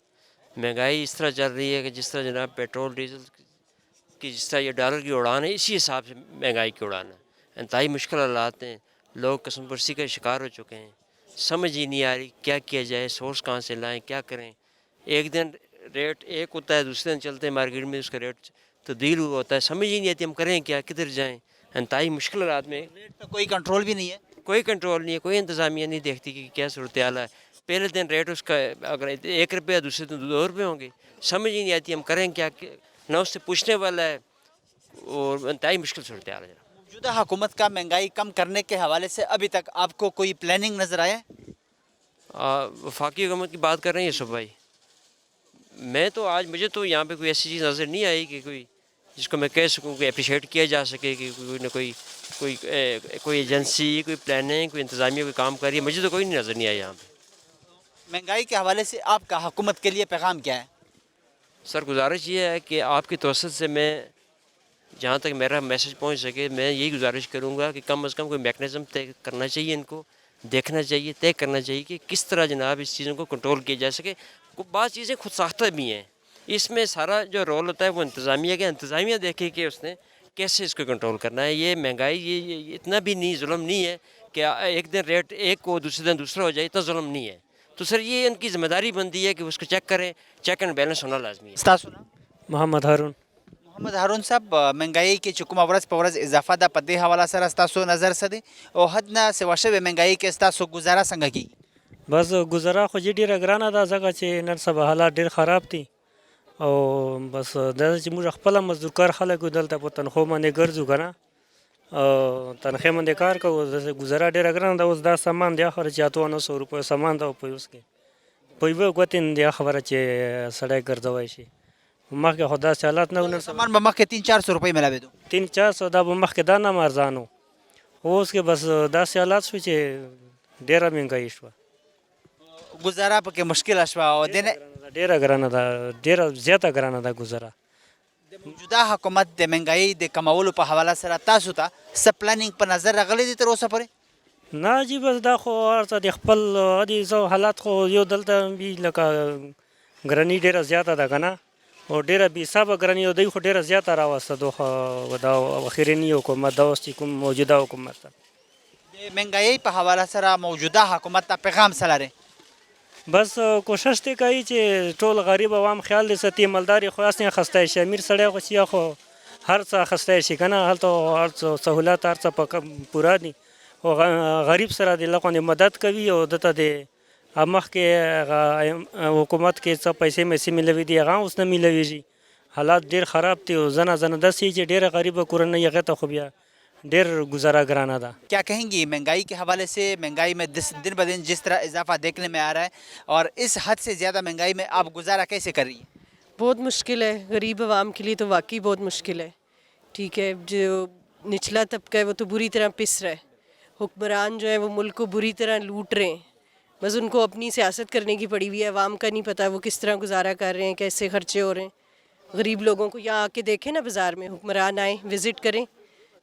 مہنگائی اس طرح چل رہی ہے کہ جس طرح جناب پیٹرول ڈیزل کی جس طرح یہ ڈالر کی اڑان ہے، اسی حساب سے مہنگائی کی اڑان ہے، انتہائی مشکل حالات ہیں، لوگ قسم پرسی کا شکار ہو چکے ہیں، سمجھ ہی نہیں آ رہی کیا کیا جائے، سورس کہاں سے لائیں، کیا کریں۔ ایک دن ریٹ ایک ہوتا ہے، دوسرے دن چلتے ہیں مارکیٹ میں اس کا ریٹ تبدیل ہوا ہوتا ہے، سمجھ ہی نہیں آتی ہم کریں کیا، کدھر جائیں، انتہائی مشکل حالات میں۔ ریٹ پہ کوئی کنٹرول بھی نہیں ہے، کوئی کنٹرول نہیں ہے، کوئی انتظامیہ نہیں دیکھتی کہ کیا صورتحال ہے، پہلے دن ریٹ اس کا اگر 1 روپیہ دوسرے دن 2 روپے ہوں گے، سمجھ ہی نہیں آتی ہم کریں کیا، نہ اس سے پوچھنے والا ہے، اور انتہائی مشکل صورتحال ہے۔ موجودہ حکومت کا مہنگائی کم کرنے کے حوالے سے ابھی تک آپ کو کوئی پلاننگ نظر آیا ہے؟ وفاقی حکومت کی بات کر رہے ہیں یوسف بھائی، میں تو آج مجھے تو یہاں پہ کوئی ایسی چیز نظر نہیں آئی کہ کوئی جس کو میں کہہ سکوں کہ اپریشیٹ کیا جا سکے کہ کوئی نہ کوئی ایجنسی، کوئی پلاننگ، کوئی انتظامیہ کوئی کام کر رہی ہے، مجھے تو کوئی نہیں نظر نہیں آیا یہاں پہ۔ مہنگائی کے حوالے سے آپ کا حکومت کے لیے پیغام کیا ہے؟ سر گزارش یہ ہے کہ آپ کی توسط سے میں جہاں تک میرا میسج پہنچ سکے میں یہی گزارش کروں گا کہ کم از کم کوئی میکنزم طے کرنا چاہیے، ان کو دیکھنا چاہیے، طے کرنا چاہیے کہ کس طرح جناب اس چیزوں کو کنٹرول کیا جا سکے۔ بعض چیزیں خود ساختہ بھی ہیں، اس میں سارا جو رول ہوتا ہے وہ انتظامیہ کا، انتظامیہ دیکھے کہ اس نے کیسے اس کو کنٹرول کرنا ہے۔ یہ مہنگائی یہ اتنا بھی نہیں ظلم نہیں ہے کہ ایک دن ریٹ ایک کو دوسرے دن دوسرا ہو جائے، اتنا ظلم نہیں ہے، تو سر یہ ان کی ذمہ داری بنتی ہے کہ اس کو چیک کریں، چیک اینڈ بیلنس ہونا لازمی ہے۔ محمد هارون محمد هارون صاحب مهنګایي کې چې کومه ورځ په ورځ اضافه ده په دې حواله سره ستاسو نظر څه دی او حد نه سوا شوې مهنګایي کې ستاسو ګزاره څنګه کیږي؟ بس گزاره خو چې ډیره ګرانه ده ځکه چې نن سبا حالات ډیر خراب دي او بس دا چې موږ خپله مزدورکار خلک یو دلته په تنخوا باندې ګرځو که نه او تنخوا باندې کار کوو، داسې ګزاره ډیره ګرانه ده. اوس دا سامان دی اخر چې 800 روپیو سامان ده په اوس کې په یوه ګوتې نه دی خبره چې سړی ګرځوی شي. مخکې خو داسې حالات نه و، سامان به مخکې 300-400 روپۍ ملاوېدو، 300-400 دا به مخکې دا نه ارزان و، اوس کې بس داسې حالات شو چې ډیره مهنګایي شوه، ګزاره پکې مشکله شوه او ډیره ګرانه ده، ډیره زیاته ګرانه ده ګزاره. د موجوده حکومت د مهنګایي د کمولو په حواله سره تاسو ته څه پلانینګ په نظر راغلی دی تر اوسه پورې؟ نه جی بس دا خو هر څه د خپل عادي حالات خو یو دلته وي لکه ګراني ډېره زیاته ده که نه او ډېره بې حسابه ګراني او دوی خو ډېره زیاته راوسته دا اخرني حکومت دا اوس چې کوم موجوده حکومت ده د مهنګایۍ په حواله سره موجوده حکومت ته پیغام څه لري؟ بس کوشش دی کوي چې ټول غریب عوام خیال دې ساتي مالدار یې خو هسې اخیستی شي امیر سړی خو چې خو هر څه اخیستی شي که نه هلته هر څه سهولت هر څه پوره دي خو غریب سره د لغونې مدد کوي او دته د مخکې حکومت کې څه پیسې میسې میلوي دي هغه اوس نه میلویږي حالات ډېر خراب دي او زنه داسې چې ډېره غریبه کورنۍ هغې ته خو بیا ډېر گزارا گرانا تھا. کیا کہیں گی مہنگائی کے حوالے سے؟ مہنگائی میں دن بدن جس طرح اضافہ دیکھنے میں آ رہا ہے اور اس حد سے زیادہ مہنگائی میں آپ گزارا کیسے کر رہی ہیں؟ بہت مشکل ہے، غریب عوام کے لیے تو واقعی بہت مشکل ہے. ٹھیک ہے، جو نچلا طبقہ ہے وہ تو بری طرح پس رہا ہے، حکمران جو ہے وہ ملک کو بری طرح لوٹ رہے ہیں، بس ان کو اپنی سیاست کرنے کی پڑی ہوئی ہے. عوام کا نہیں پتہ وہ کس طرح گزارا کر رہے ہیں، کیسے خرچے ہو رہے ہیں. غریب لوگوں کو یہاں آ کے دیکھیں نا، بازار میں حکمران آئیں وزٹ کریں،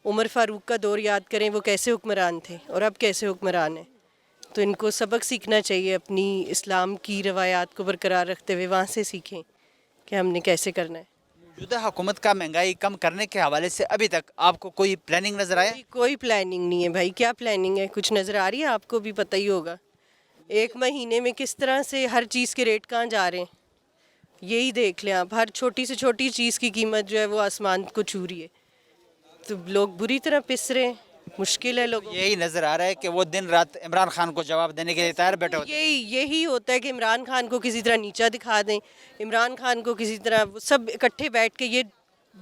عمر فاروق کا دور یاد کریں، وہ کیسے حکمران تھے اور اب کیسے حکمران ہیں. تو ان کو سبق سیکھنا چاہیے، اپنی اسلام کی روایات کو برقرار رکھتے ہوئے وہاں سے سیکھیں کہ ہم نے کیسے کرنا ہے. موجودہ حکومت کا مہنگائی کم کرنے کے حوالے سے ابھی تک آپ کو کوئی پلاننگ نظر آیا؟ کوئی پلاننگ نہیں ہے بھائی، کیا پلاننگ ہے؟ کچھ نظر آ رہی ہے آپ کو؟ بھی پتہ ہی ہوگا ایک مہینے میں کس طرح سے ہر چیز کے ریٹ کہاں جا رہے ہیں. یہی دیکھ لیں آپ، ہر چھوٹی سے چھوٹی چیز کی قیمت جو ہے وہ آسمان کو چھو رہی ہے. تو لوگ بری طرح پس رہے ہیں، مشکل ہے. لوگ یہی نظر آ رہا ہے کہ وہ دن رات عمران خان کو جواب دینے کے لیے تیار بیٹھے ہوتے ہیں. یہی ہوتا ہے کہ عمران خان کو کسی طرح نیچا دکھا دیں، عمران خان کو کسی طرح سب اکٹھے بیٹھ کے یہ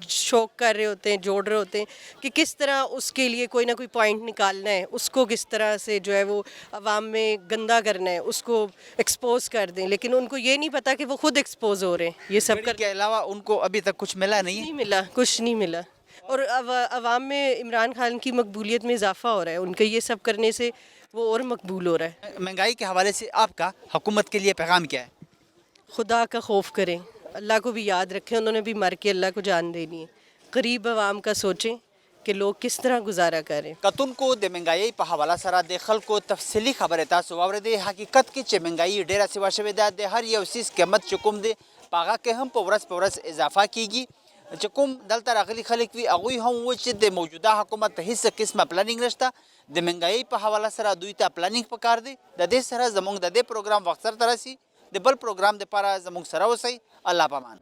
شوق کر رہے ہوتے ہیں، جوڑ رہے ہوتے ہیں کہ کس طرح اس کے لیے کوئی نہ کوئی پوائنٹ نکالنا ہے، اس کو کس طرح سے جو ہے وہ عوام میں گندا کرنا ہے، اس کو ایکسپوز کر دیں. لیکن ان کو یہ نہیں پتہ کہ وہ خود ایکسپوز ہو رہے ہیں. یہ سب کے علاوہ ان کو ابھی تک کچھ ملا نہیں ملا، کچھ نہیں ملا. اور عوام میں عمران خان کی مقبولیت میں اضافہ ہو رہا ہے، ان کے یہ سب کرنے سے وہ اور مقبول ہو رہا ہے. مہنگائی کے حوالے سے آپ کا حکومت کے لیے پیغام کیا ہے؟ خدا کا خوف کریں، اللہ کو بھی یاد رکھیں، انہوں نے بھی مر کے اللہ کو جان دینی ہے. غریب عوام کا سوچیں کہ لوگ کس طرح گزارا کریں. کتونکو د مهنګایي په حواله سره د خلکو تفصیلی خبره تاسو واورئ. حقیقت کې چې مهنګایي ډیره سیوا شوې ده، د هر یو څیز قیمت چې کوم دی په هغه کې هم په ورځ اضافه کیږي. چې کوم دلته راغلي خلک وي هغوی هم وایي چې د موجوده حکومت هیڅ قسمه پلانینګ نشته. د مهنګایي په حواله سره دوی ته پلانینګ پکار دی. د دې سره زموږ د دې پروګرام وخت سره رسي. د بل پروګرام دپاره زموږ سره اوسئ. الله پامان.